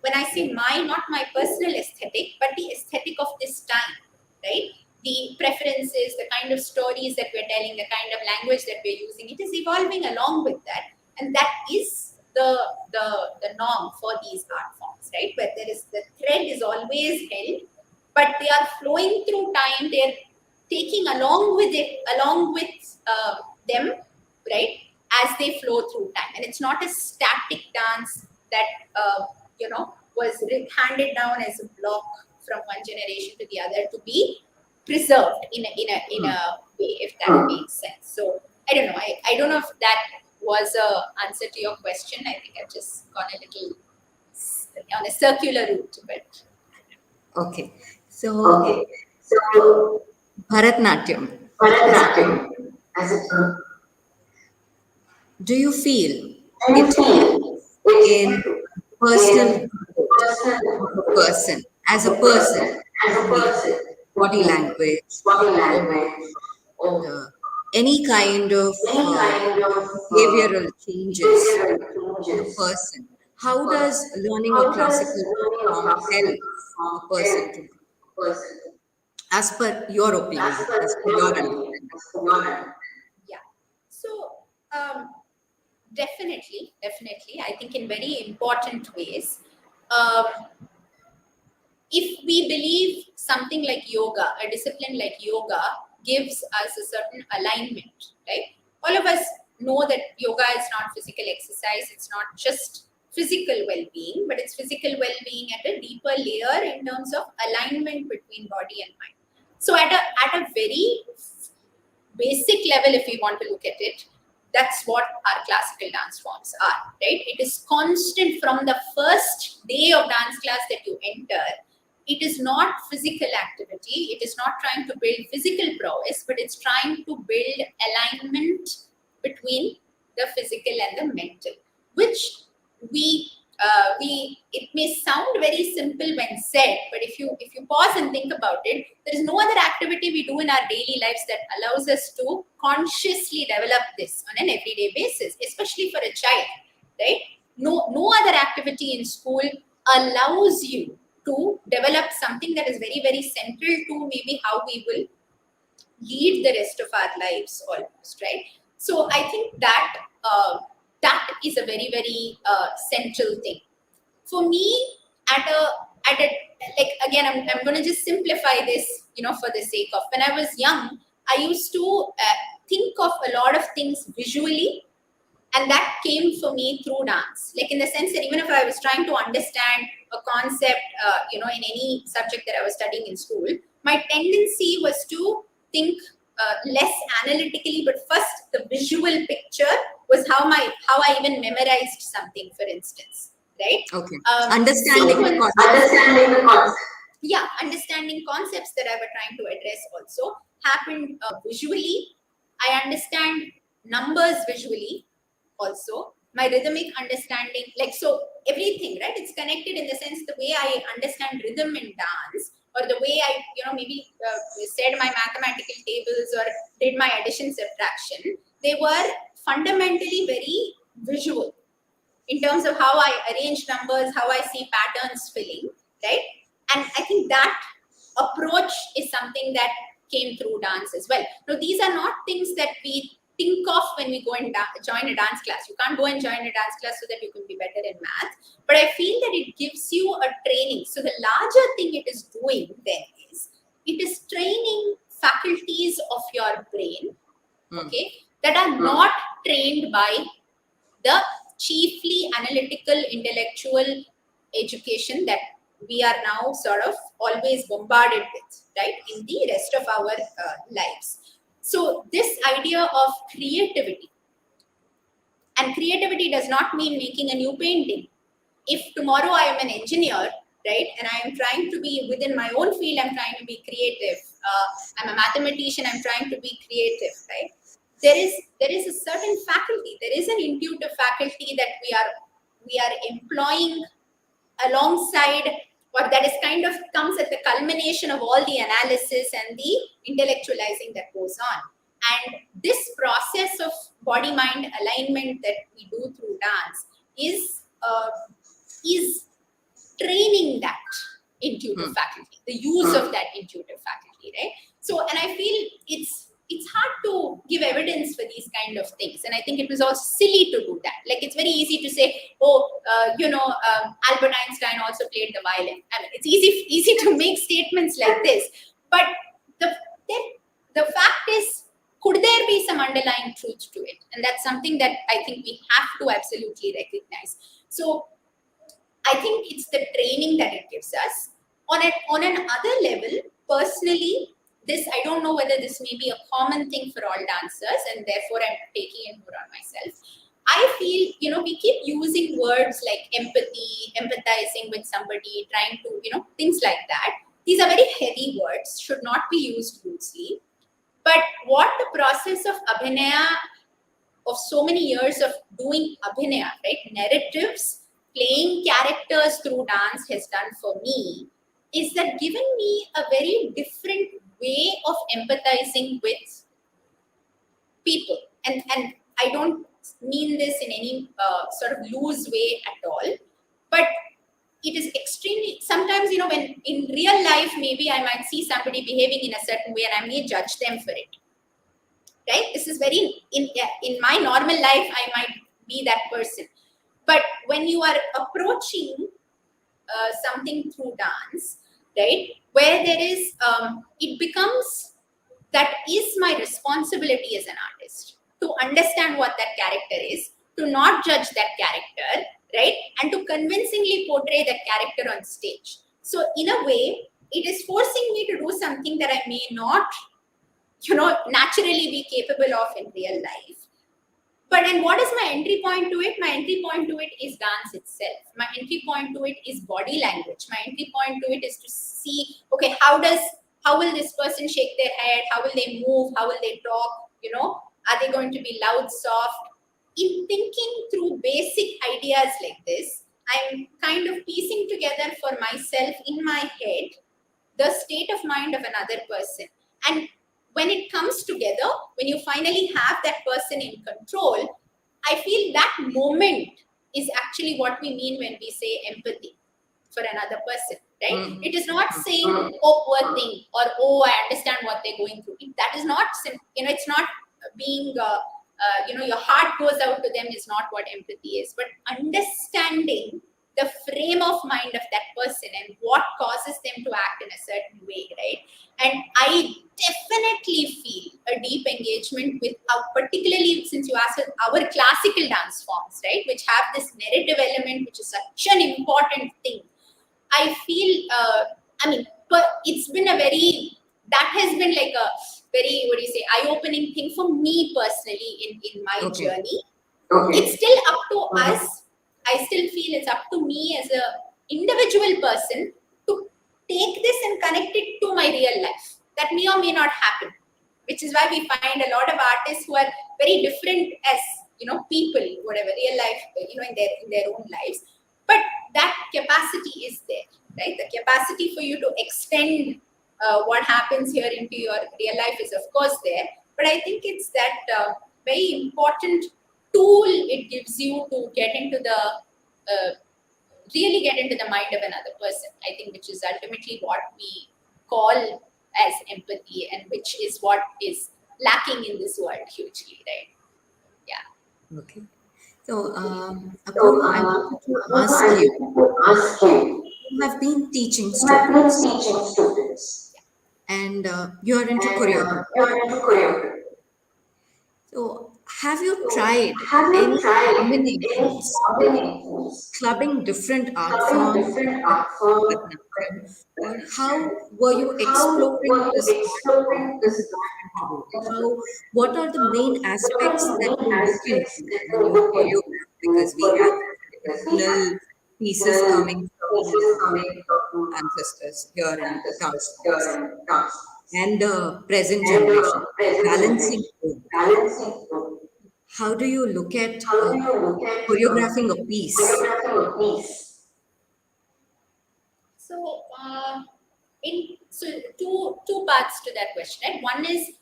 when I say my, not my personal aesthetic, but the aesthetic of this time, right? The preferences, the kind of stories that we're telling, the kind of language that we're using, it is evolving along with that, and that is the norm for these art forms, right? Where there is the thread is always held, but they are flowing through time. They're taking along with it, along with them, right? As they flow through time, and it's not a static dance that was handed down as a block from one generation to the other to be preserved in a way, if that makes sense. So I don't know. I don't know if that was a answer to your question. I think I've just gone a little on a circular route, but Okay. So, Bharatanatyam as a Bharatanatyam thing, as a thing. do you feel Do you it feel helps it in personal in growth of personal a person, as a person, person, as a be it person, body language body or language, or uh, any kind of any kind of behavioral changes behavioral in a changes person? in a How does person? learning a How does classical learning a form classical help a form person help to grow? a person? As per your As opinion, per as per your your opinion, understanding. as per your understanding. yeah. So definitely, I think in very important ways. Um, if we believe something like yoga, a discipline like yoga gives us a certain alignment, right? All of us know that yoga is not physical exercise, it's not just physical well being, but it's physical well being at a deeper layer in terms of alignment between body and mind. So, at a very basic level, if we want to look at it, that's what our classical dance forms are, right? It is constant from the first day of dance class that you enter. It is not physical activity, it is not trying to build physical prowess, but it's trying to build alignment between the physical and the mental, which we it may sound very simple when said, but if you pause and think about it, there is no other activity we do in our daily lives that allows us to consciously develop this on an everyday basis, especially for a child, right? No other activity in school allows you to develop something that is very, very central to maybe how we will lead the rest of our lives almost, right? So I think that that is a very, very central thing for me. At a like, again, I'm going to just simplify this, for the sake of, when I was young, I used to think of a lot of things visually, and that came for me through dance, like, in the sense that even if I was trying to understand a concept in any subject that I was studying in school, my tendency was to think less analytically, but first the visual picture was how I even memorized something, for instance, right? Okay. Understanding the Sequence, concept. Understanding the concept. yeah, understanding concepts that I was trying to address also happened visually. I understand numbers visually also. My rhythmic understanding, like, so everything, right? It's connected in the sense the way I understand rhythm in dance, or the way I, maybe said my mathematical tables or did my addition subtraction. They were fundamentally very visual in terms of how I arrange numbers, how I see patterns filling, right? And I think that approach is something that came through dance as well. Now, these are not things that we think of when we go and join a dance class. You can't go and join a dance class so that you can be better in math. But I feel that it gives you a training. So the larger thing it is doing then is, it is training faculties of your brain, okay, that are not trained by the chiefly analytical intellectual education that we are now sort of always bombarded with, right, in the rest of our lives. So this idea of creativity, and creativity does not mean making a new painting. If tomorrow I am an engineer, right, and I am trying to be within my own field, I'm trying to be creative. I'm a mathematician, I'm trying to be creative, right? There is a certain faculty, there is an intuitive faculty that we are employing alongside, or that is kind of comes at the culmination of all the analysis and the intellectualizing that goes on. And this process of body mind alignment that we do through dance is training that intuitive faculty, the use of that intuitive faculty, right? So, and I feel it's hard to give evidence for these kind of things, and I think it was also silly to do that. Like, it's very easy to say, oh, Albert Einstein also played the violin. I mean, it's easy to make statements like this, but the the fact is, could there be some underlying truth to it? And that's something that I think we have to absolutely recognize. So I think it's the training that it gives us. On another level, personally, this, I don't know whether this may be a common thing for all dancers, and therefore I'm taking it more on myself. I feel, we keep using words like empathy, empathizing with somebody, trying to, things like that. These are very heavy words, should not be used loosely. But what the process of abhinaya, of so many years of doing abhinaya, right, narratives, playing characters through dance has done for me, is that given me a very different way of empathizing with people. And I don't mean this in any sort of loose way at all, but it is extremely, sometimes, when in real life, maybe I might see somebody behaving in a certain way and I may judge them for it. Right? This is very, in my normal life, I might be that person. But when you are approaching something through dance, right, where there is, it becomes, that is my responsibility as an artist, to understand what that character is, to not judge that character, right, and to convincingly portray that character on stage. So in a way, it is forcing me to do something that I may not, naturally be capable of in real life. But then what is my entry point to it? My entry point to it is dance itself. My entry point to it is body language. My entry point to it is to see, okay, how will this person shake their head? How will they move? How will they talk? Are they going to be loud, soft? In thinking through basic ideas like this, I'm kind of piecing together for myself in my head the state of mind of another person. And when it comes together, when you finally have that person in control, I feel that moment is actually what we mean when we say empathy for another person, right? It is not saying, oh, poor thing, or oh, I understand what they're going through. That is not, it's not being, your heart goes out to them is not what empathy is, but understanding the frame of mind of that person and what causes them to act in a certain way, right? And I definitely feel a deep engagement with, particularly since you asked, our classical dance forms, right, which have this narrative element, which is such an important thing. I feel, but it's been that has been like a very, eye-opening thing for me personally in my journey. Okay. It's still up to us. I still feel it's up to me as a individual person to take this and connect it to my real life. That may or may not happen, which is why we find a lot of artists who are very different as, people, whatever, real life, in their own lives. But that capacity is there, right? The capacity for you to extend what happens here into your real life is, of course, there. But I think it's that very important tool it gives you to get into really get into the mind of another person, I think, which is ultimately what we call as empathy, and which is what is lacking in this world hugely, right? Yeah. Okay. So, Apoorva, I wanted to ask you, you have been teaching students, and you are into choreography. So, Have you tried Have you any tried any combinations of combinations, clubbing different art clubbing forms different with art forms, Bharatanatyam? Or how were you how were exploring you this art form exploring in this the art different form? roles? What are the main What are aspects the that main you look aspects into that when you you look choreograph? into Because we for have you? Because we have traditional pieces traditional coming from pieces coming from ancestors here in dance ancestors here forms in dance and the present and generation, present balancing generation, both. balancing both. How do you look at How do you look at choreographing a piece? choreographing a piece? So, so two parts to that question, right? One is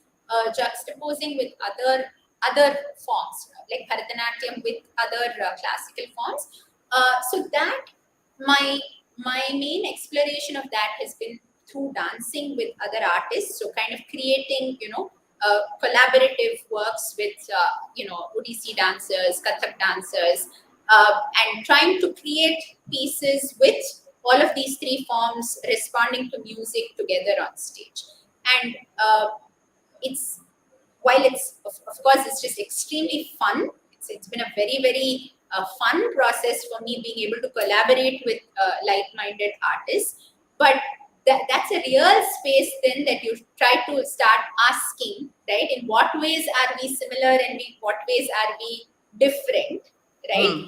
juxtaposing with other forms, like Bharatanatyam with other classical forms. So that my main exploration of that has been through dancing with other artists. So kind of creating, collaborative works with Odissi dancers, Kathak dancers, and trying to create pieces with all of these three forms responding to music together on stage. And it's while it's of course it's just extremely fun. It's been a very fun process for me being able to collaborate with like-minded artists. But that's a real space then that you try to start asking, right? In what ways are we similar and what ways are we different, right? Hmm.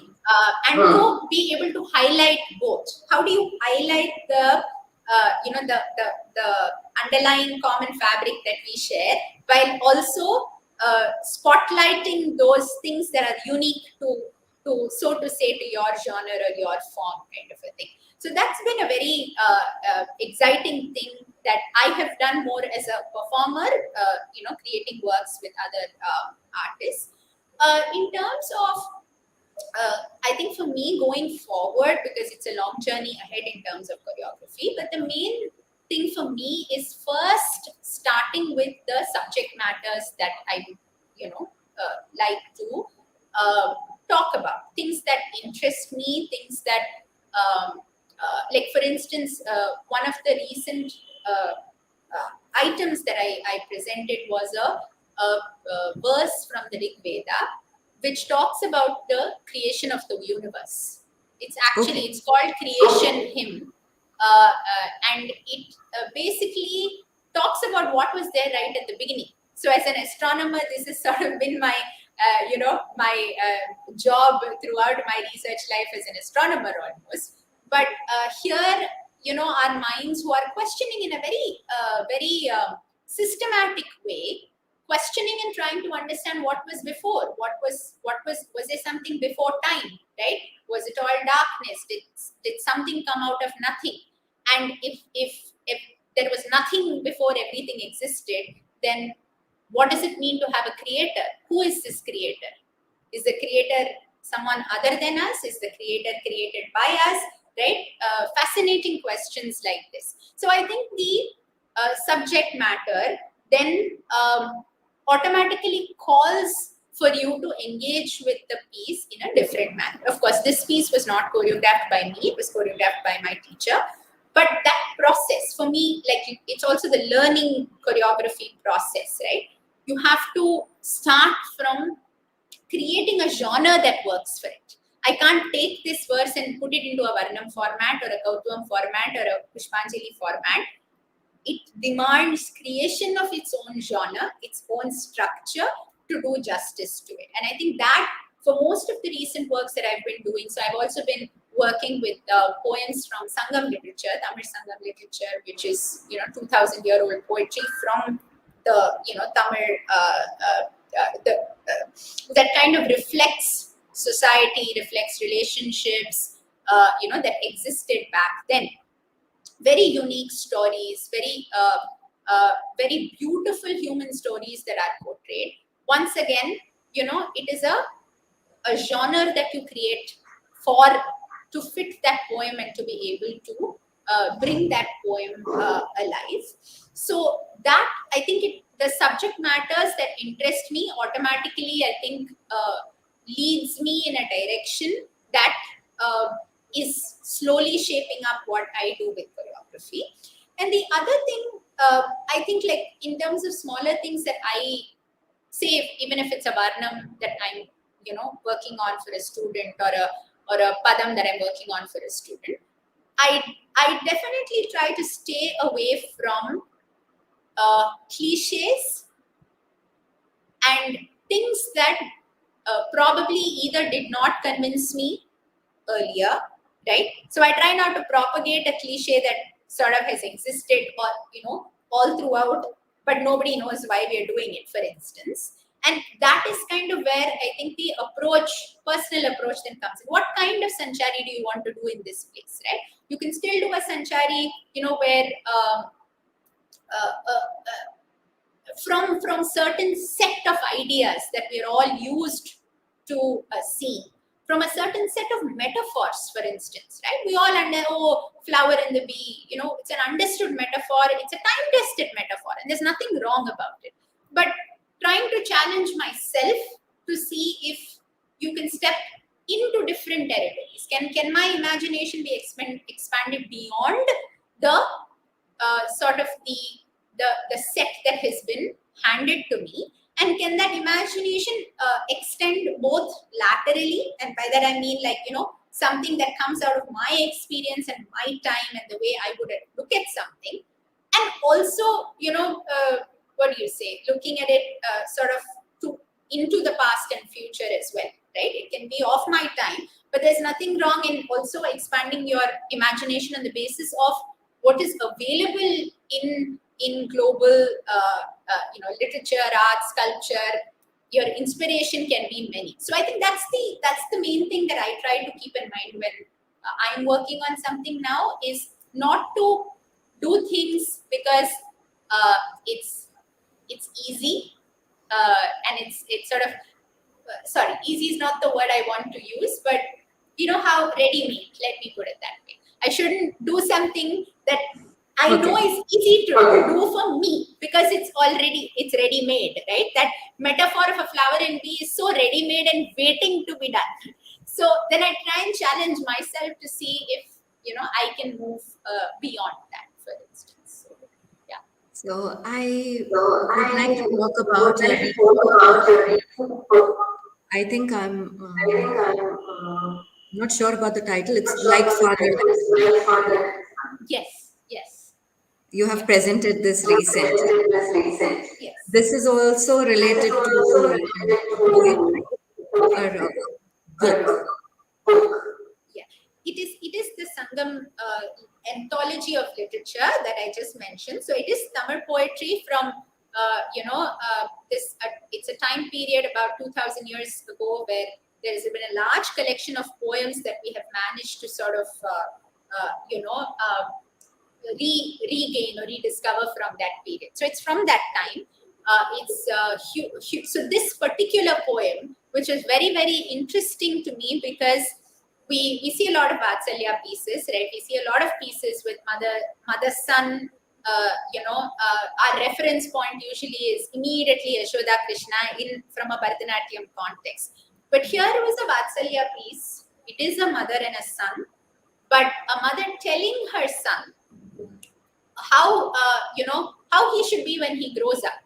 And to be able to highlight both. How do you highlight the underlying common fabric that we share, while also spotlighting those things that are unique to so to say to your genre or your form, kind of a thing. So that's been a very exciting thing that I have done more as a performer, creating works with other artists. In terms of I think for me going forward, because it's a long journey ahead in terms of choreography, but the main thing for me is first starting with the subject matters that I, like to uh, talk about, things that interest me, things that, like for instance, one of the recent items that I presented was a verse from the Rig Veda, which talks about the creation of the universe. Okay. It's called Creation Hymn, and it basically talks about what was there right at the beginning. So, as an astronomer, this has sort of been my, my job throughout my research life as an astronomer almost. But here, our minds who are questioning in a very systematic way, questioning and trying to understand what was before, was there something before time, right? Was it all darkness? Did something come out of nothing? And if there was nothing before everything existed, then what does it mean to have a creator? Who is this creator? Is the creator someone other than us? Is the creator created by us? Right? Fascinating questions like this. So I think the subject matter then automatically calls for you to engage with the piece in a different manner. Of course, this piece was not choreographed by me, it was choreographed by my teacher. But that process for me, like it's also the learning choreography process, right? You have to start from creating a genre that works for it. I can't take this verse and put it into a Varnam format or a Kautuvam format or a Pushpanjali format. It demands creation of its own genre, its own structure to do justice to it. And I think that for most of the recent works that I've been doing, so I've also been working with poems from Sangam literature, Tamil Sangam literature, which is 2,000-year-old poetry from the Tamil that kind of reflects society, reflects relationships, that existed back then. Very unique stories, very beautiful human stories that are portrayed. Once again, it is a genre that you create for to fit that poem and to be able to bring that poem alive. So that I think the subject matters that interest me automatically, I think, leads me in a direction that is slowly shaping up what I do with choreography. And the other thing, I think, like in terms of smaller things that I say even if it's a varnam that I'm working on for a student, or a padam that I'm working on for a student, I definitely try to stay away from cliches and things that probably either did not convince me earlier, right? So I try not to propagate a cliche that sort of has existed, or all throughout, but nobody knows why we are doing it, for instance. And that is kind of where I think the personal approach then comes in. What kind of sanchari do you want to do in this place, right? You can still do a sanchari, where from certain set of ideas that we're all used to seeing, from a certain set of metaphors, for instance, right? We all flower and the bee, it's an understood metaphor, it's a time-tested metaphor, and there's nothing wrong about it. But trying to challenge myself to see if you can step into different territories. Can my imagination be expanded beyond the sort of the set that has been handed to me, and can that imagination extend both laterally, and by that I mean something that comes out of my experience and my time and the way I would look at something, and also what do you say, looking at it sort of into the past and future as well, right? It can be of my time, but there's nothing wrong in also expanding your imagination on the basis of what is available in global literature, arts, culture. Your inspiration can be many. So I think that's the main thing that I try to keep in mind when I'm working on something now, is not to do things because it's easy, and it's sort of sorry, easy is not the word I want to use, but how ready-made, let me put it that way. I shouldn't do something that I know is easy to do for me because it's ready-made, right? That metaphor of a flower and bee is so ready-made and waiting to be done. So then I try and challenge myself to see if I can move beyond that, for instance. So, yeah. So I So would like to I talk would about your like to recent talk book. about your recent book. I think I'm I think I'm not sure about the title. not It's sure Like about the Father, title. Like It's Son. my father. Yes. You have Yeah. presented this I recently. presented this recent. Yes. This is also This is related also to related a poem, to right? Or a book. book. Yeah, it is the Sangam anthology of literature that I just mentioned. So it is Tamil poetry from this. It's a time period about 2,000 years ago where there has been a large collection of poems that we have managed to sort of regain or rediscover from that period. So it's from that time. So this particular poem, which is very, very interesting to me, because we see a lot of Vatsalya pieces, right? We see a lot of pieces with mother son. Our reference point usually is immediately Yashoda Krishna from a Bharatanatyam context. But here was a Vatsalya piece. It is a mother and a son, but a mother telling her son how he should be when he grows up.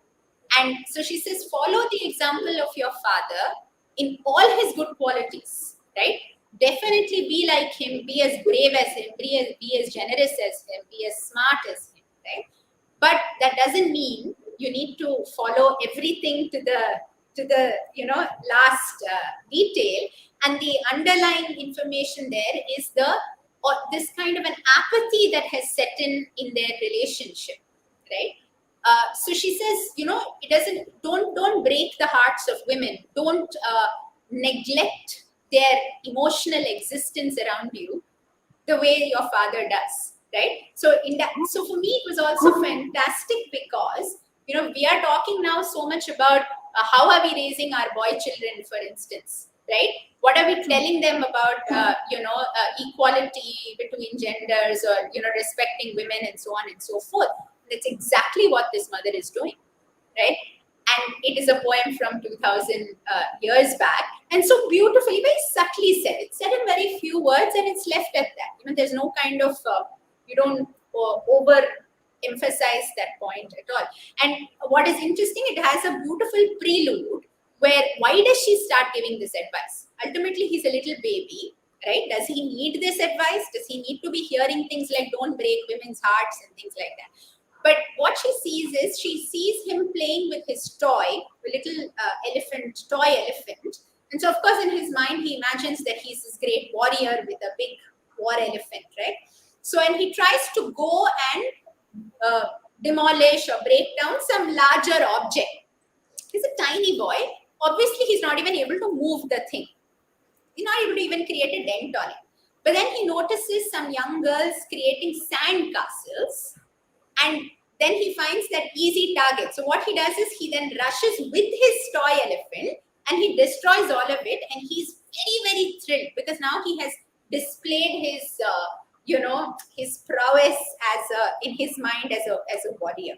And so she says, follow the example of your father in all his good qualities, right? Definitely be like him, be as brave as him, be as generous as him, be as smart as him, right? But that doesn't mean you need to follow everything to the last detail. And the underlying information there is this kind of an apathy that has set in their relationship, right? So she says, it don't break the hearts of women. Don't neglect their emotional existence around you the way your father does, right? So for me, it was also fantastic because we are talking now so much about how are we raising our boy children, for instance, right? What are we telling them about equality between genders, or respecting women and so on and so forth. That's exactly what this mother is doing, right? And it is a poem from 2000 years back, and so beautifully, very subtly said. It's said in very few words, and it's left at that. There's no kind of you don't over emphasize that point at all. And what is interesting, it has a beautiful prelude where why does she start giving this advice? Ultimately, he's a little baby, right? Does he need this advice? Does he need to be hearing things like don't break women's hearts and things like that? But what she sees is she sees him playing with his toy, a little toy elephant. And so, of course, in his mind, he imagines that he's this great warrior with a big war elephant, right? So, and he tries to go and demolish or break down some larger object. He's a tiny boy. Obviously, he's not even able to move the thing. He's not able to even create a dent on it. But then he notices some young girls creating sand castles, and then he finds that easy target. So what he does is he then rushes with his toy elephant and he destroys all of it, and he's very, very thrilled because now he has displayed his his prowess in his mind as a warrior.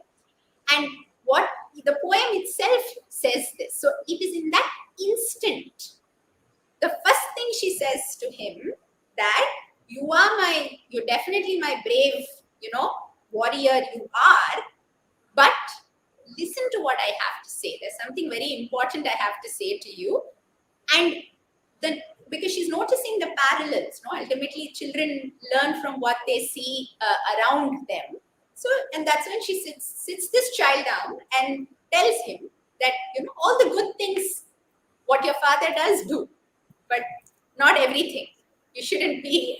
And what the poem itself says this. So it is in that instant, the first thing she says to him, that you're definitely my brave, warrior you are, but listen to what I have to say. There's something very important I have to say to you. And then, because she's noticing the parallels, ultimately children learn from what they see around them. So, and that's when she sits this child down and tells him that, all the good things what your father does do, but not everything. You shouldn't be,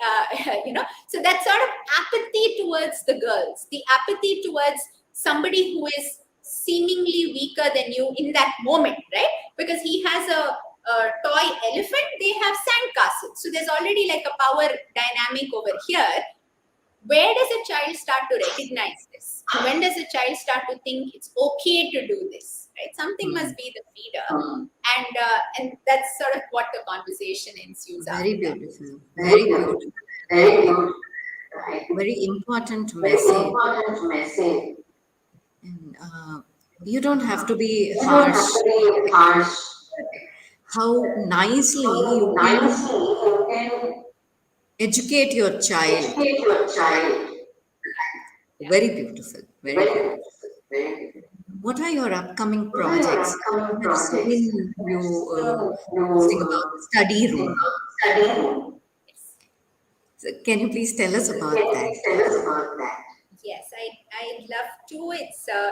So that sort of apathy towards the girls, the apathy towards somebody who is seemingly weaker than you in that moment, right? Because he has a toy elephant, they have sandcastles. So there's already like a power dynamic over here. Where does a child start to recognize this? When does a child start to think it's okay to do this? Right? Something must be the feeder, and that's sort of what the conversation ensues. Very beautiful, very beautiful, Very good. Right. very important Very message. important message. And you don't have to be You don't harsh. have to be harsh. How nicely you Nicely, can you can educate your child. educate your child. Very beautiful, very Very beautiful. good. Very good. What are your upcoming What are your projects? upcoming I've projects? seen you sing about You study think room. study room. So can you please tell us Can about you that? please tell us about that? Yes, I'd love to.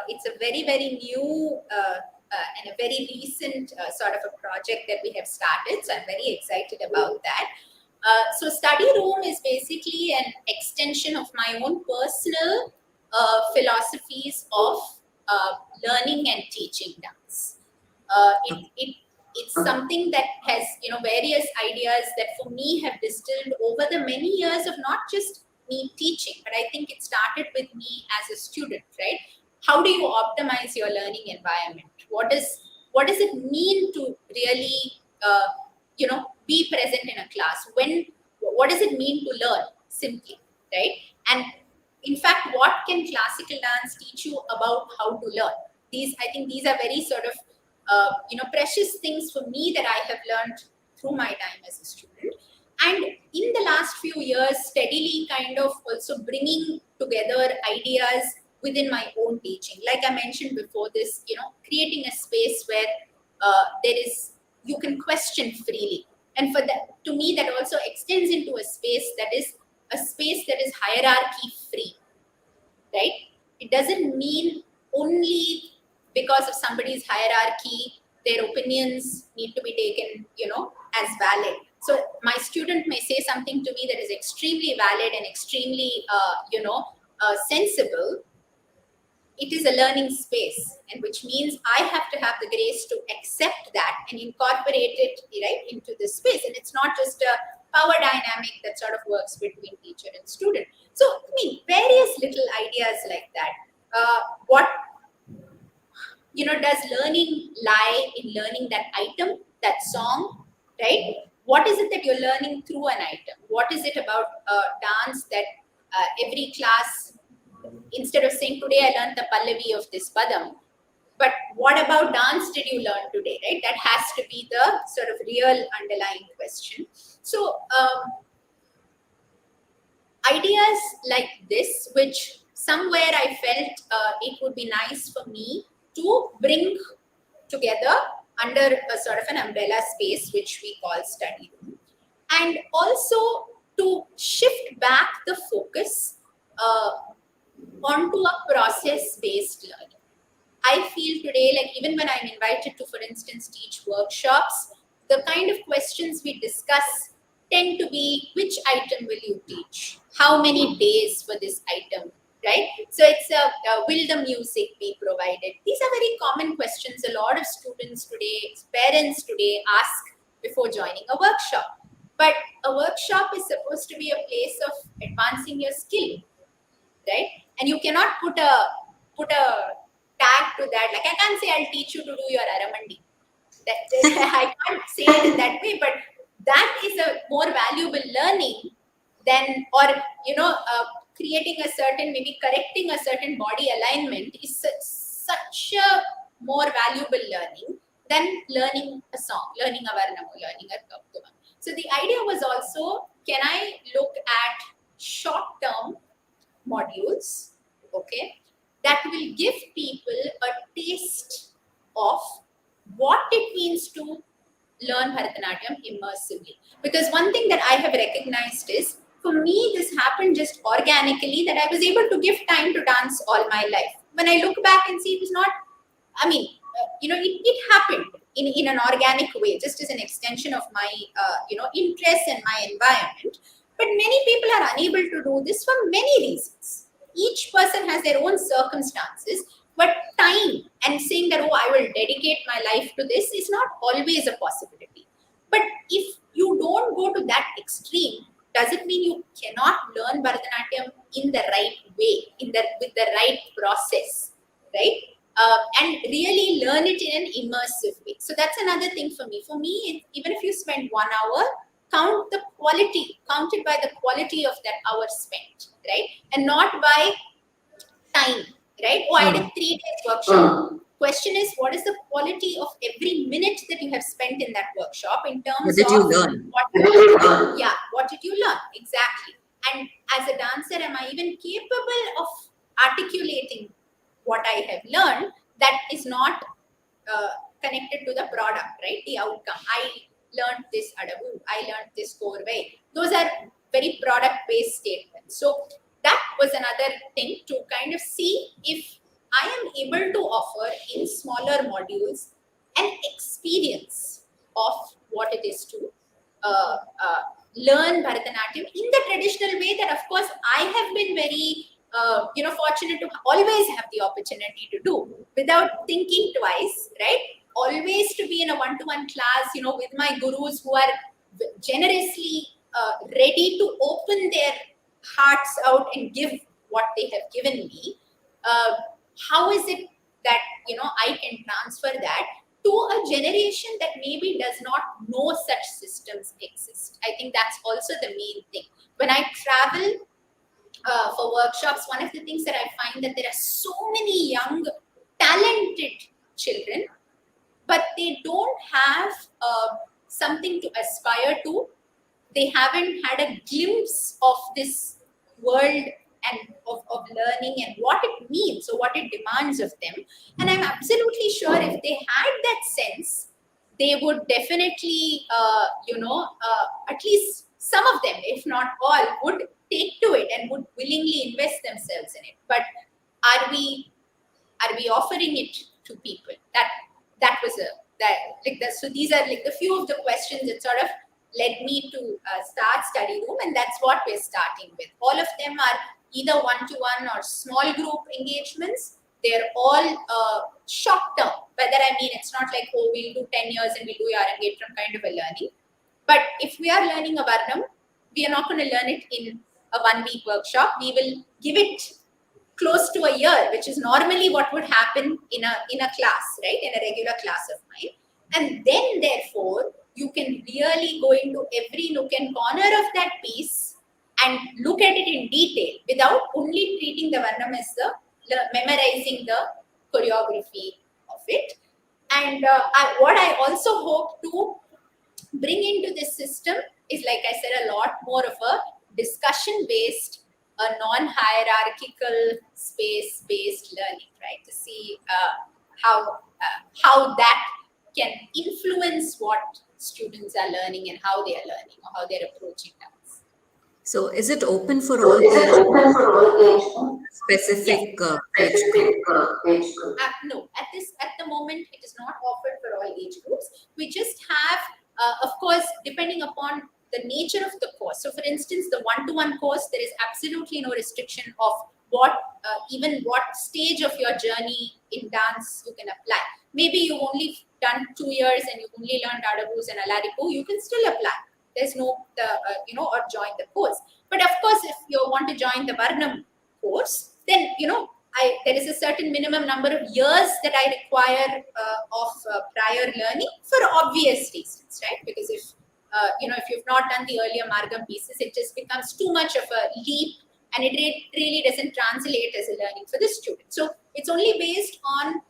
It's a very, very new and a very recent sort of a project that we have started. So I'm very excited about that. So study room is basically an extension of my own personal philosophies of learning and teaching dance. It's something that has various ideas that for me have distilled over the many years of not just me teaching, but I think it started with me as a student, right? How do you optimize your learning environment? What does it mean to really be present in a class? What does it mean to learn simply, right? And in fact, what can classical dance teach you about how to learn? I think these are very sort of precious things for me that I have learned through my time as a student. And in the last few years, steadily kind of also bringing together ideas within my own teaching. Like I mentioned before, this, creating a space where you can question freely. And for that, to me, that also extends into a space that is hierarchy free, right? It doesn't mean only because of somebody's hierarchy, their opinions need to be taken, as valid. So my student may say something to me that is extremely valid and extremely, sensible. It is a learning space, and which means I have to have the grace to accept that and incorporate it right into this space. And it's not just a power dynamic that sort of works between teacher and student. So, I mean, various little ideas like that. What does learning lie in learning that item, that song, right? What is it that you're learning through an item? What is it about dance that every class, instead of saying today I learned the Pallavi of this Padam, but what about dance did you learn today, right? That has to be the sort of real underlying question. So ideas like this, which somewhere I felt it would be nice for me to bring together under a sort of an umbrella space, which we call study room, and also to shift back the focus onto a process based learning. I feel today, like even when I'm invited to, for instance, teach workshops, the kind of questions we discuss tend to be, which item will you teach? How many days for this item? Right? So it's will the music be provided? These are very common questions a lot of students today, parents today ask before joining a workshop. But a workshop is supposed to be a place of advancing your skill, right? And you cannot put a tag to that. Like I can't say I'll teach you to do your aramandi. I can't say it in that way, but that is a more valuable learning than, or creating a certain, maybe correcting a certain body alignment is such a more valuable learning than learning a song, learning a varnamu, learning a kaptuma. So the idea was also, can I look at short-term modules, okay, that will give people a taste of what it means to learn Bharatanatyam immersively. Because one thing that I have recognized is, for me, this happened just organically, that I was able to give time to dance all my life. When I look back and see, it was not, I mean, it happened in an organic way, just as an extension of my, interests and my environment. But many people are unable to do this for many reasons. Each person has their own circumstances, but time and saying that, oh, I will dedicate my life to this is not always a possibility. But if you don't go to that extreme, does it mean you cannot learn Bharatanatyam in the right way, with the right process, right? And really learn it in an immersive way. So that's another thing for me. For me, even if you spend 1 hour, count it by the quality of that hour spent, right? And not by time, right? Oh, I did 3 days workshop. Question is, what is the quality of every minute that you have spent in that workshop in terms What did you of learn? what did you learn? Exactly. And as a dancer, am I even capable of articulating what I have learned that is not connected to the product, right? The outcome. I learned this adabu, I learned this korve. Those are very product-based statements. So that was another thing to kind of see if I am able to offer in smaller modules an experience of what it is to learn Bharatanatyam in the traditional way that, of course, I have been very fortunate to always have the opportunity to do without thinking twice, right? Always to be in a one-to-one class, with my gurus who are generously ready to open their hearts out and give what they have given me. How is it that I can transfer that to a generation that maybe does not know such systems exist? I think that's also the main thing. When I travel for workshops, one of the things that I find that there are so many young, talented children, but they don't have something to aspire to. They haven't had a glimpse of this world and of learning and what it means, so what it demands of them. And I'm absolutely sure if they had that sense, they would definitely, at least some of them, if not all, would take to it and would willingly invest themselves in it. But are we offering it to people? That was so these are like the few of the questions that sort of led me to start study room, and that's what we're starting with. All of them are either one-to-one or small group engagements. They're all short term. By that I mean, it's not like, oh, we'll do 10 years and we'll do Yarangetram kind of a learning. But if we are learning a Varnam, we are not going to learn it in a 1-week workshop. We will give it close to a year, which is normally what would happen in a class, right? In a regular class of mine. And then, therefore, you can really go into every nook and corner of that piece and look at it in detail without only treating the Varnam as memorizing the choreography of it. And what I also hope to bring into this system is, like I said, a lot more of a discussion-based a non-hierarchical space-based learning, right? To see how that can influence what students are learning and how they are learning or how they're approaching dance. So is it open for So all is it age open groups, for all age groups? Yes. specific age group? Specific age group? No, at the moment it is not offered for all age groups. We just have, of course, depending upon the nature of the course. So, for instance, the one-to-one course, there is absolutely no restriction of what even what stage of your journey in dance you can apply. Maybe you've only done 2 years and you've only learned Adabus and Alaripu, you can still apply. There's no or join the course. But of course, if you want to join the Varnam course, then there is a certain minimum number of years that I require of prior learning for obvious reasons, right? Because if you've not done the earlier Margam pieces, it just becomes too much of a leap, and it really doesn't translate as a learning for the student. So it's only based on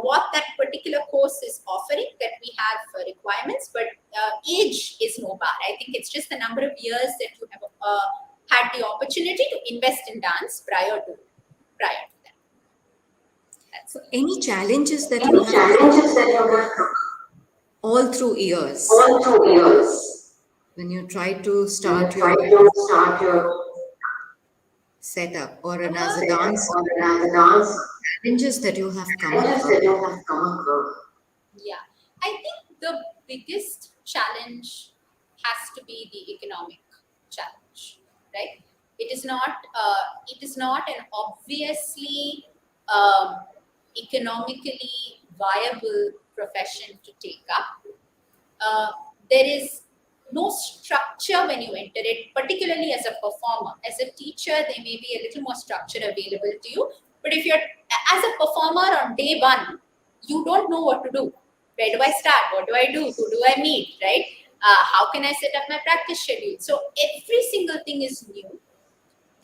what that particular course is offering that we have requirements, but age is no bar. I think it's just the number of years that you have had the opportunity to invest in dance prior to that. So any challenges that you Any have challenges that you have all through years all through years when you try to when start you your try to start your setup or as a setup dance, or as a dance, challenges that you have come challenges across? that you have come across? Yeah, I think the biggest challenge has to be the economic challenge, right? It is not an obviously economically viable profession to take up. There is no structure when you enter it, particularly as a performer. As a teacher, there may be a little more structure available to you. But if you're as a performer on day one, you don't know what to do. Where do I start? What do I do? Who do I meet? Right? How can I set up my practice schedule? So every single thing is new.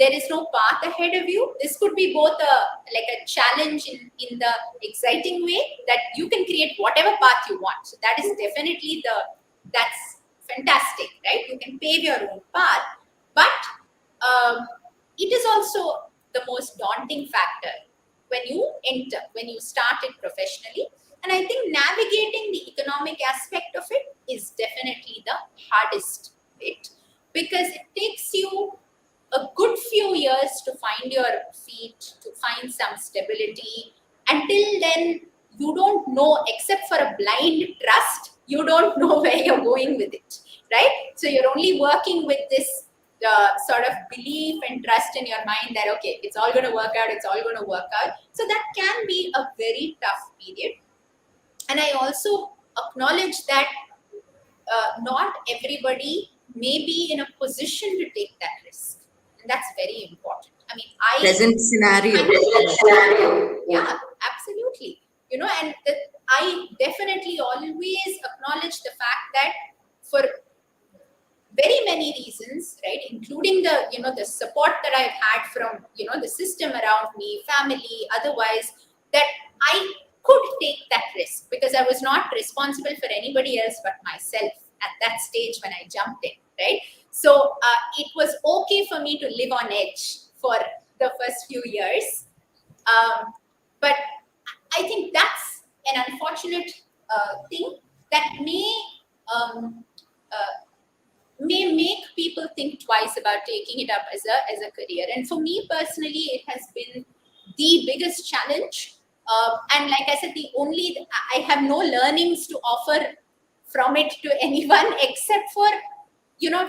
There is no path ahead of you. This could be both a challenge in the exciting way that you can create whatever path you want. So that is definitely that's fantastic, right? You can pave your own path, but it is also the most daunting factor when you start it professionally. And I think navigating the economic aspect of it is definitely the hardest bit, because it takes you a good few years to find your feet, to find some stability. Until then, you don't know, except for a blind trust, you don't know where you're going with it, right? So you're only working with this sort of belief and trust in your mind that, okay, it's all going to work out, it's all going to work out. So that can be a very tough period. And I also acknowledge that not everybody may be in a position to take that risk. And that's very important. I mean, Present scenario. Scenario. yeah, absolutely. And I definitely always acknowledge the fact that for very many reasons, right, including the support that I've had from the system around me, family, otherwise, that I could take that risk because I was not responsible for anybody else but myself at that stage when I jumped in, right? So it was okay for me to live on edge for the first few years, but I think that's an unfortunate thing that um, uh, may make people think twice about taking it up as a career. And for me personally, it has been the biggest challenge. And like I said, I have no learnings to offer from it to anyone except for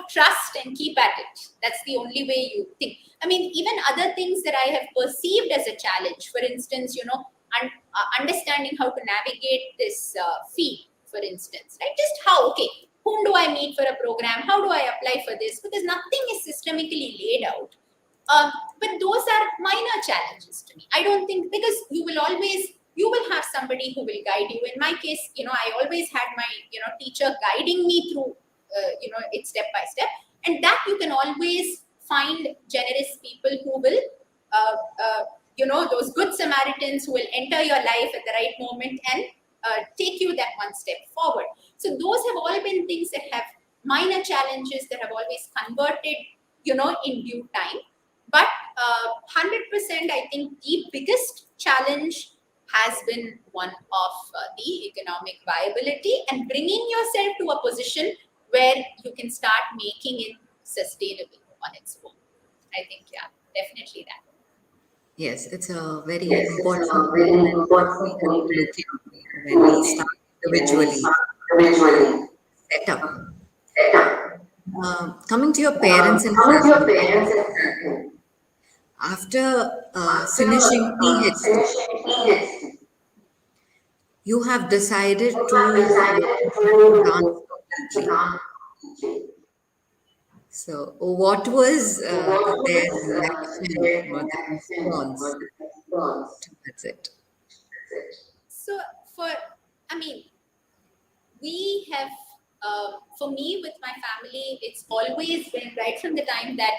trust and keep at it. That's the only way you think. I mean, even other things that I have perceived as a challenge, for instance, understanding how to navigate this fee, for instance, right? Just how, okay, whom do I meet for a program? How do I apply for this? Because nothing is systemically laid out. But those are minor challenges to me. I don't think, because you will have somebody who will guide you. In my case, I always had my teacher guiding me through it step by step, and that you can always find generous people who will those good Samaritans who will enter your life at the right moment and take you that one step forward. So those have all been things that have minor challenges that have always converted in due time. But 100%, I think the biggest challenge has been one of the economic viability and bringing yourself to a position where you can start making it sustainable on its own. I think, yeah, definitely that. Yes, it's a very Yes, it's important a very point that we important have point to look to into when we look start when we individually start individually set up. set up. Coming to your parents and Coming to your family, parents and family, after after finishing PhD, finishing PhD, you have decided you to have decided dance to completely. dance completely. So, what was So what their was reaction their or the reaction response or the response? towards it? That's it. So, for, I mean, we have, for me with my family, it's always been right from the time that,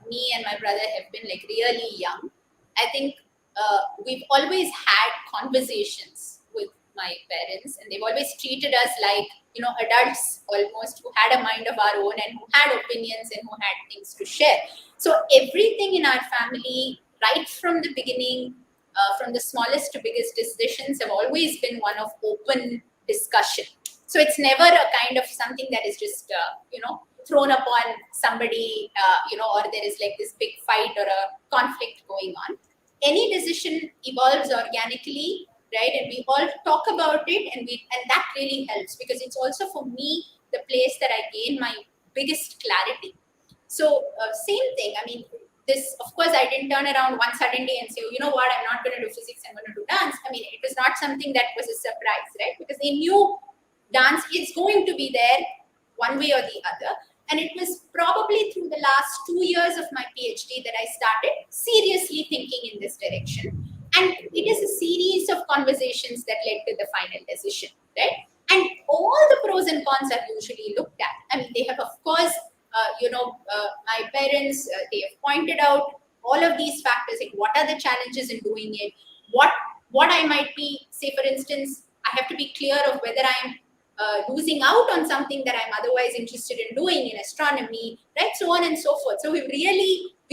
me and my brother have been like really young. I think we've always had conversations with my parents, and they've always treated us like, adults almost, who had a mind of our own and who had opinions and who had things to share. So everything in our family, right from the beginning, from the smallest to biggest decisions, have always been one of open discussion. So it's never a kind of something that is just, thrown upon somebody, or there is like this big fight or a conflict going on. Any decision evolves organically, right? And we all talk about it, and that really helps, because it's also for me the place that I gain my biggest clarity. So same thing. I mean, this, of course, I didn't turn around one suddenly and say, oh, you know what, I'm not going to do physics, I'm going to do dance. I mean, it was not something that was a surprise, right? Because they knew dance is going to be there one way or the other. And it was probably through the last 2 years of my PhD that I started seriously thinking in this direction. And it is a series of conversations that led to the final decision, right? And all the pros and cons are usually looked at. I mean, they have, of course, my parents, they have pointed out all of these factors, like what are the challenges in doing it, what I might be, say for instance, I have to be clear of whether I'm losing out on something that I'm otherwise interested in doing in astronomy, right? So on and so forth. So we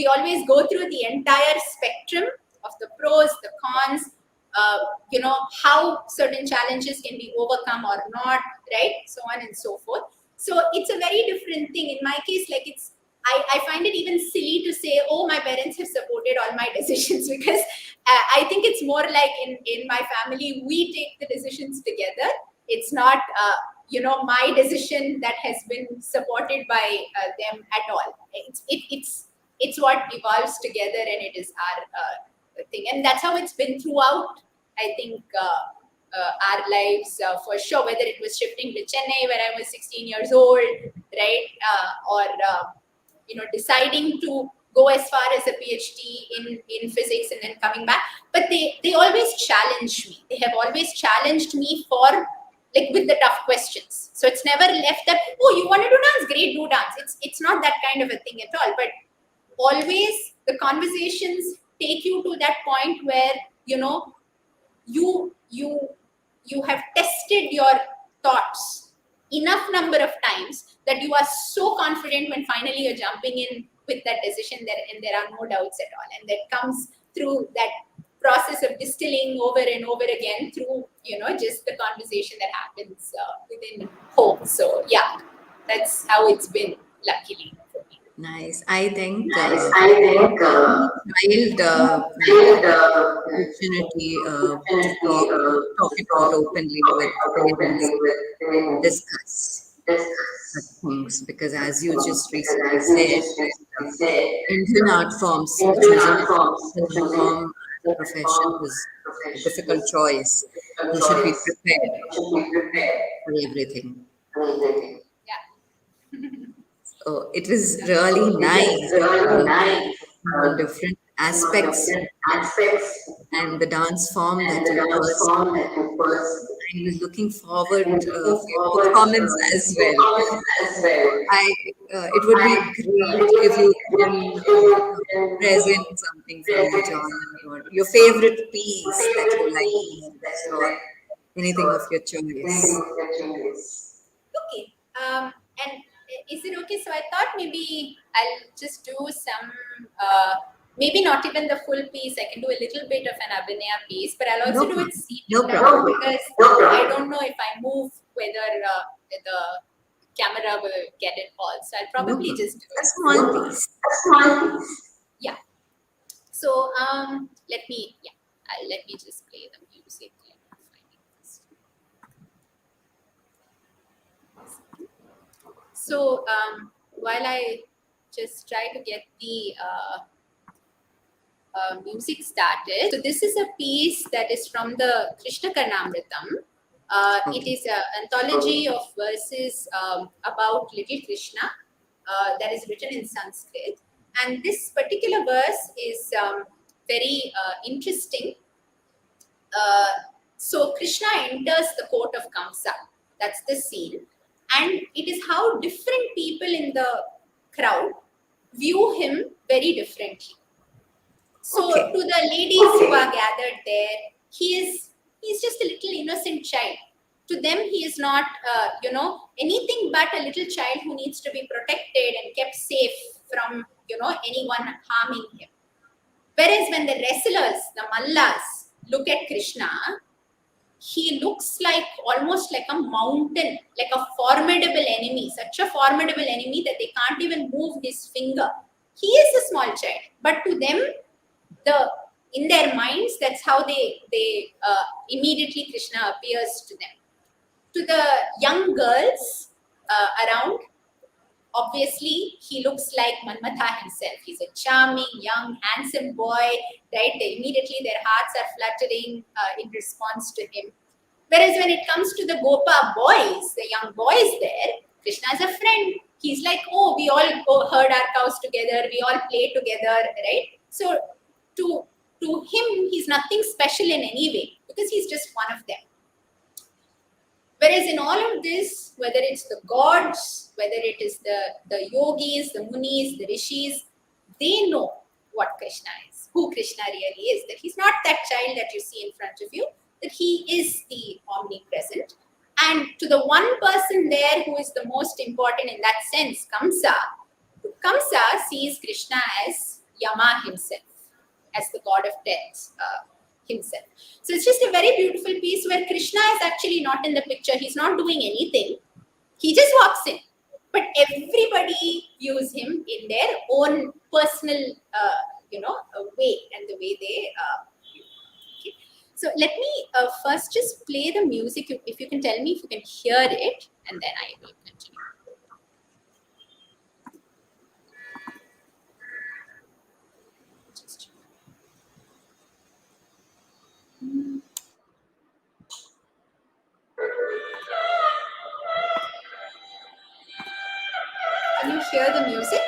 always go through the entire spectrum of the pros, the cons, how certain challenges can be overcome or not, right? So on and so forth. So it's a very different thing. In my case, like I find it even silly to say, oh, my parents have supported all my decisions, because I think it's more like in my family, we take the decisions together. It's not, my decision that has been supported by them at all. It's what evolves together, and it is our thing. And that's how it's been throughout, I think, our lives, for sure, whether it was shifting to Chennai when I was 16 years old, right? Or, deciding to go as far as a PhD in physics and then coming back. But they always challenge me. They have always challenged me for, like, with the tough questions. So it's never left that, oh, you want to do dance? Great, do dance. It's not that kind of a thing at all. But always the conversations take you to that point where, you you have tested your thoughts enough number of times that you are so confident when finally you're jumping in with that decision there, and there are no doubts at all. And that comes through that process of distilling over and over again through, just the conversation that happens within home. So yeah, that's how it's been, luckily for me. Nice. I think Nice. I think child child opportunity to opportunity talk to it out talk openly with openly parents, with parents, discuss such discuss things, because as you just because recently as you said, just that recently said, Indian art forms, Indian choosing art forms, an art choosing form as a the profession form is a profession difficult is choice. a You should be choice. prepared Should be prepared for everything. for everything. Yeah. So it was really So it is nice really nice on different aspects different aspects and the dance form and that the you dance pursue. form that you pursue. I'm looking forward I'm for looking your forward performance to as your well. comments as well. It would be It great would if you be can great if you can present something from your present journey or your favorite your piece that you favorite like piece the that most, you or like anything or of your anything choice. of your choice. Okay. And Is it okay? So I thought maybe I'll just do some, maybe not even the full piece. I can do a little bit of an Abhinaya piece, but I'll also No do it problem. seated No down problem. because No problem. I don't know if I move whether the camera will get it all. So I'll No probably problem. just do A it. small piece. A small piece. Yeah. So let me just play the music. Let me find it first. So while I just try to get the music started. So this is a piece that is from the Krishna Karnamritam. It Okay. is an anthology of verses about little Krishna that is written in Sanskrit. And this particular verse is very interesting. So Krishna enters the court of Kamsa. That's the scene. And it is how different people in the crowd view him very differently. So Okay. to the ladies who are gathered there, he's just a little innocent child. To them, he is not anything but a little child who needs to be protected and kept safe from anyone harming him. Whereas when the wrestlers, the mallas, look at Krishna, he looks like almost like a mountain, like a formidable enemy, such a formidable enemy that they can't even move his finger. He is a small child, but to them, the in their minds, that's how they immediately Krishna appears to them. To the young girls around, obviously he looks like Manmatha himself. He's a charming, young, handsome boy, right? Immediately their hearts are fluttering in response to him. Whereas when it comes to the Gopa boys, the young boys there, Krishna is a friend. He's like, oh, we all go herd our cows together, we all play together, right? So to him, he's nothing special in any way because he's just one of them. Whereas in all of this, whether it's the gods, whether it is the yogis, the munis, the rishis, they know what Krishna is, who Krishna really is, that he's not that child that you see in front of you, that he is the omnipresent. And to the one person there who is the most important in that sense, Kamsa sees Krishna as Yama himself, as the god of death himself. So it's just a very beautiful piece where Krishna is actually not in the picture. He's not doing anything. He just walks in. But everybody views him in their own personal, way and the way they. Okay. So let me first just play the music. If you can tell me if you can hear it, and then I will continue. Just- Can you hear the music?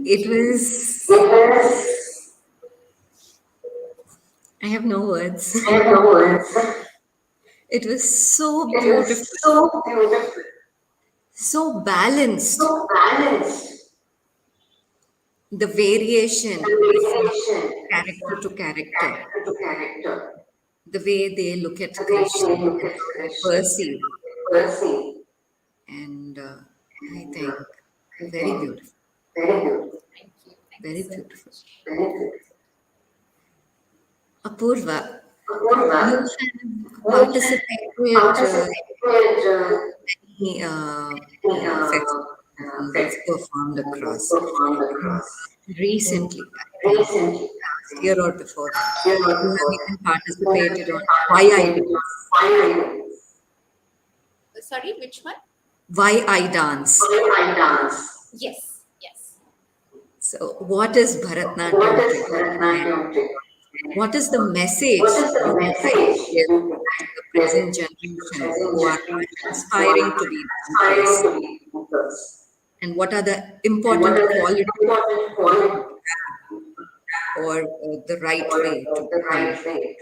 It was, I have no words. It was so beautiful, so balanced. The variation from character to character, the way they look at Krishna and how they perceive. And I think very beautiful, Thank you. Thank you very so beautiful. much. Apoorva, Apoorva, you have participated participated many festivals and you've performed across. performed across. Recently, I think Recently, last year or before that, year or you have before even that, you have participated even on Why I participated on Dance. final Sorry, which one? Why I Dance. I dance. Yes, yes. So, what is What Bharatanatyam is to you? And Bharatanatyam to what is the what message is the you would like to message give you would to like the to give present to the generation present who are generation who aspiring are to be aspiring dancers? to be thinkers? And what are the And what important are the qualities important qualities or the right for way to the become, right way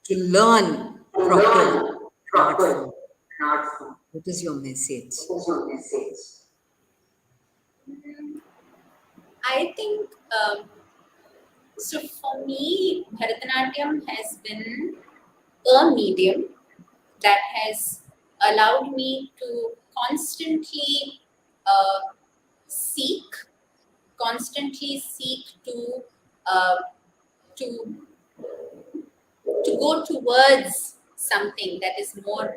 to learn to properly, learn an art properly, form? not from What is your message? what is your message? I think so. For me, Bharatanatyam has been a medium that has allowed me to constantly uh, seek, constantly seek uh, to to go towards something that is more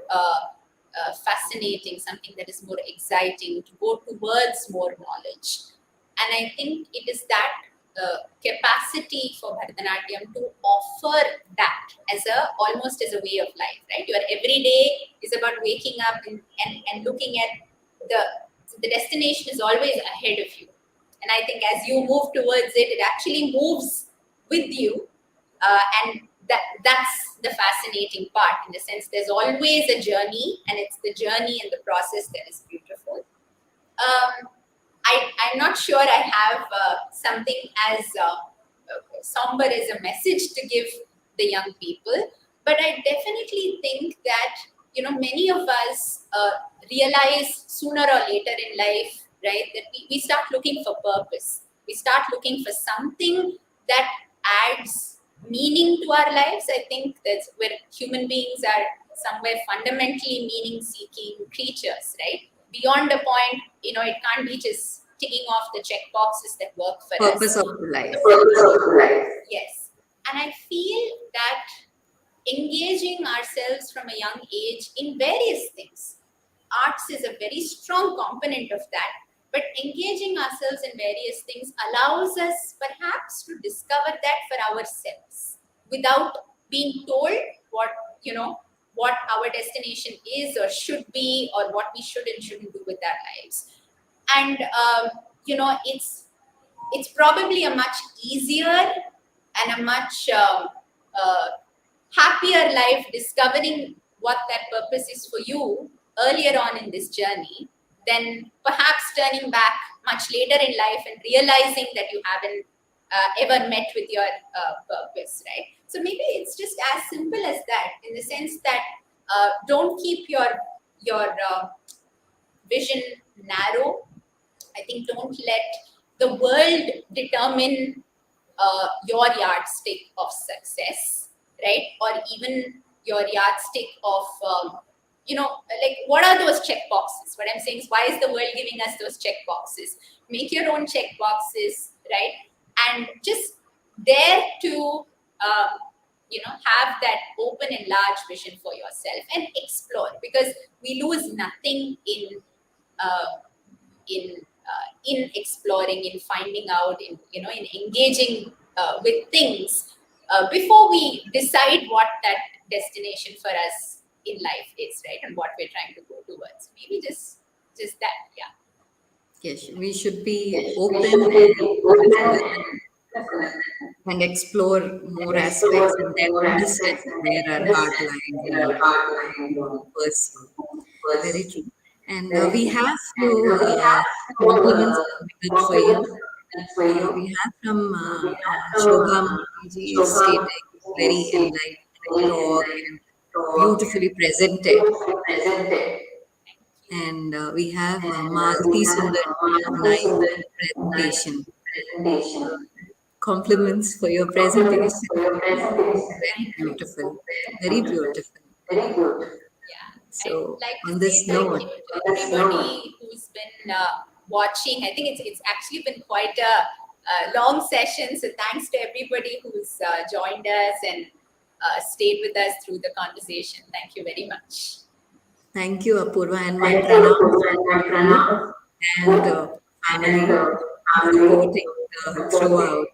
fascinating, something that is more exciting, to go towards more knowledge. And I think it is that capacity for Bharatanatyam to offer that as a almost as a way of life, right? Your every day is about waking up and looking at the destination is always ahead of you. And I think as you move towards it, it actually moves with you, and that's the fascinating part, in the sense there's always a journey, and it's the journey and the process that is beautiful. I'm not sure I have something as somber as a message to give the young people, but I definitely think that many of us realize sooner or later in life, right, that we start looking for purpose. We start looking for something that adds meaning to our lives. I think that's where human beings are somewhere fundamentally meaning seeking creatures, right? Beyond a point, it can't be just ticking off the check boxes that work for Purpose us. of the The life. purpose of life. Yes. And I feel that engaging ourselves from a young age in various things, arts is a very strong component of that, but engaging ourselves in various things allows us perhaps to discover that for ourselves without being told what you know what our destination is or should be, or what we should and shouldn't do with our lives. And it's probably a much easier and a much happier life discovering what that purpose is for you earlier on in this journey than perhaps turning back much later in life and realizing that you haven't ever met with your purpose, right? So maybe it's just as simple as that, in the sense that don't keep your vision narrow. I think don't let the world determine your yardstick of success, right? Or even your yardstick of, like what are those check boxes? What I'm saying is, why is the world giving us those check boxes? Make your own check boxes, right? And just dare to, have that open and large vision for yourself and explore, because we lose nothing uh, in exploring, in finding out, in engaging with things before we decide what that destination for us in life is, right, and what we're trying to go towards. Maybe just that, yeah. Yes, we should be Yes, we open should and be listen open and explore more and aspects explore and then more understand aspects and where our then heart understand lies their and heart what we line want on to pursue. Very first. true. And Very we true. have And few we have compliments to coming up for you. compliments for you. We have from We have Shobha from Mukherjee Shilpa stating very Santosh enlightening talk in and talk beautifully presented. beautifully presented. And we have And we Malti have Sundar, Manasi nice Sundar presentation. presentation. Compliments for your Compliments presentation. for your presentation. Very beautiful. Very Beautiful. beautiful. Very good. Yeah, I'd So, like to on say this thank note, you to On this note, everybody who's been watching. I think it's actually been quite a long session. So thanks to everybody who's joined us, and stayed with us through the conversation. Thank you very much. Thank you, Apoorva, and my Thank you, pranams Apurva, and my to you pranam and good and family family supporting supporting throughout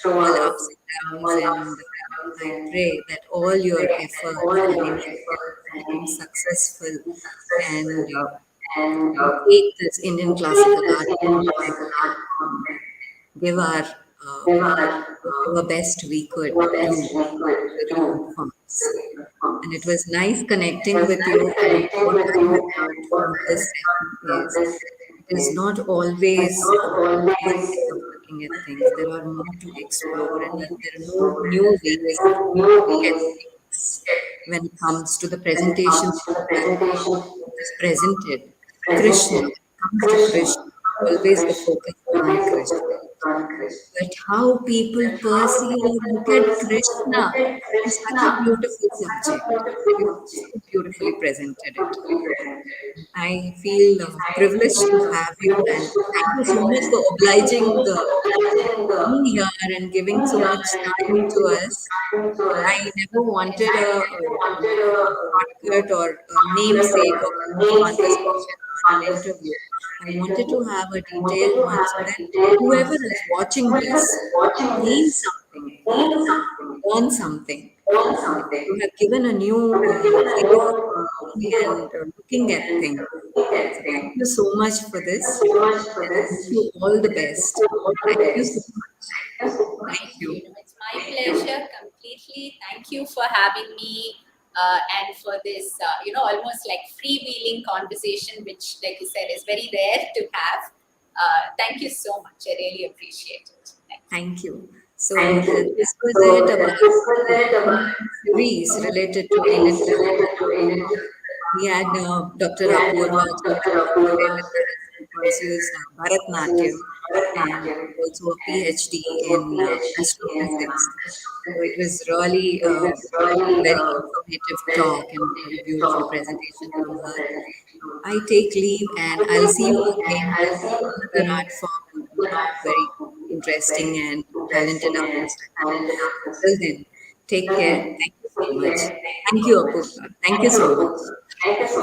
all throughout ups and downs. all And ups and downs, I and pray that all your pray that efforts all and your initiatives efforts and become initiatives successful, be and successful and we take this Indian we take classical this art Indian form classical and art form and give our give our best we could our do best we could to the art do forms. to the And it performance. was nice It connecting was with you. nice And connecting what with I you, have and learned what from I this have session from is this it is is not it is always not one always way of looking at things. There are more to there are explore, and more there are no explore, new and there ways are to new look at ways things when it comes to the when it presentation comes to the that presentation is presented. Krishna, when presented. it comes to Krishna Krishna, comes to always the Krishna, focus is on always the Krishna. focus on Krishna. But how people But how perceive or people look at perceive or look Krishna at is such a Krishna beautiful is such a subject. beautiful You subject. so beautifully presented it. Beautifully presented. I feel I privileged to feel have you, and privileged to thank have you you, so much and for thank you so obliging much for obliging being here and giving so India much and time giving to so much us. time to I us. never wanted I a never wanted shortcut or a shortcut namesake or of a a namesake of conversation or an interview. conversation I or wanted to interview. have a I wanted detailed to one have so a that detailed whoever answer is that watching whoever this is watching gains this something, gain something, learn something. learn You something. have given a new You have given a way of new thinking way of and looking thinking at and things. looking So at thank things. you so much for Thank this. you so much for I wish this. you all the And best. all the Thank you so best. much. Thank you so much. Thank Thank you. you. No, it's my Thank you. pleasure completely. Thank you for having me and for this, almost like freewheeling conversation, which, like you said, is very rare to have. Thank you so much. I really appreciate it. Thank you. Thank you. So Thank you. this was So it about this was it about series related to Indian series classical related to art. Indian We had Dr. and Apoorva Dr. Jayaraman today Apoorva with us, who pursues Bharatanatyam pursues and Bharatanatyam also a and PhD also a in PhD in astrophysics. So it was astrophysics. really So it was really very informative very talk and very informative beautiful talk and presentation from beautiful her. presentation. I take leave, and I I'll take see you leave, and again with I'll see you another again art form with with the art very form, interesting very and talented interesting and artist. talented artist. Till then, take Till care. then, Thank you so take much. care. Thank you Thank so you, much. Apoorva. Thank you Thank you, so much. Apurva. Thank you so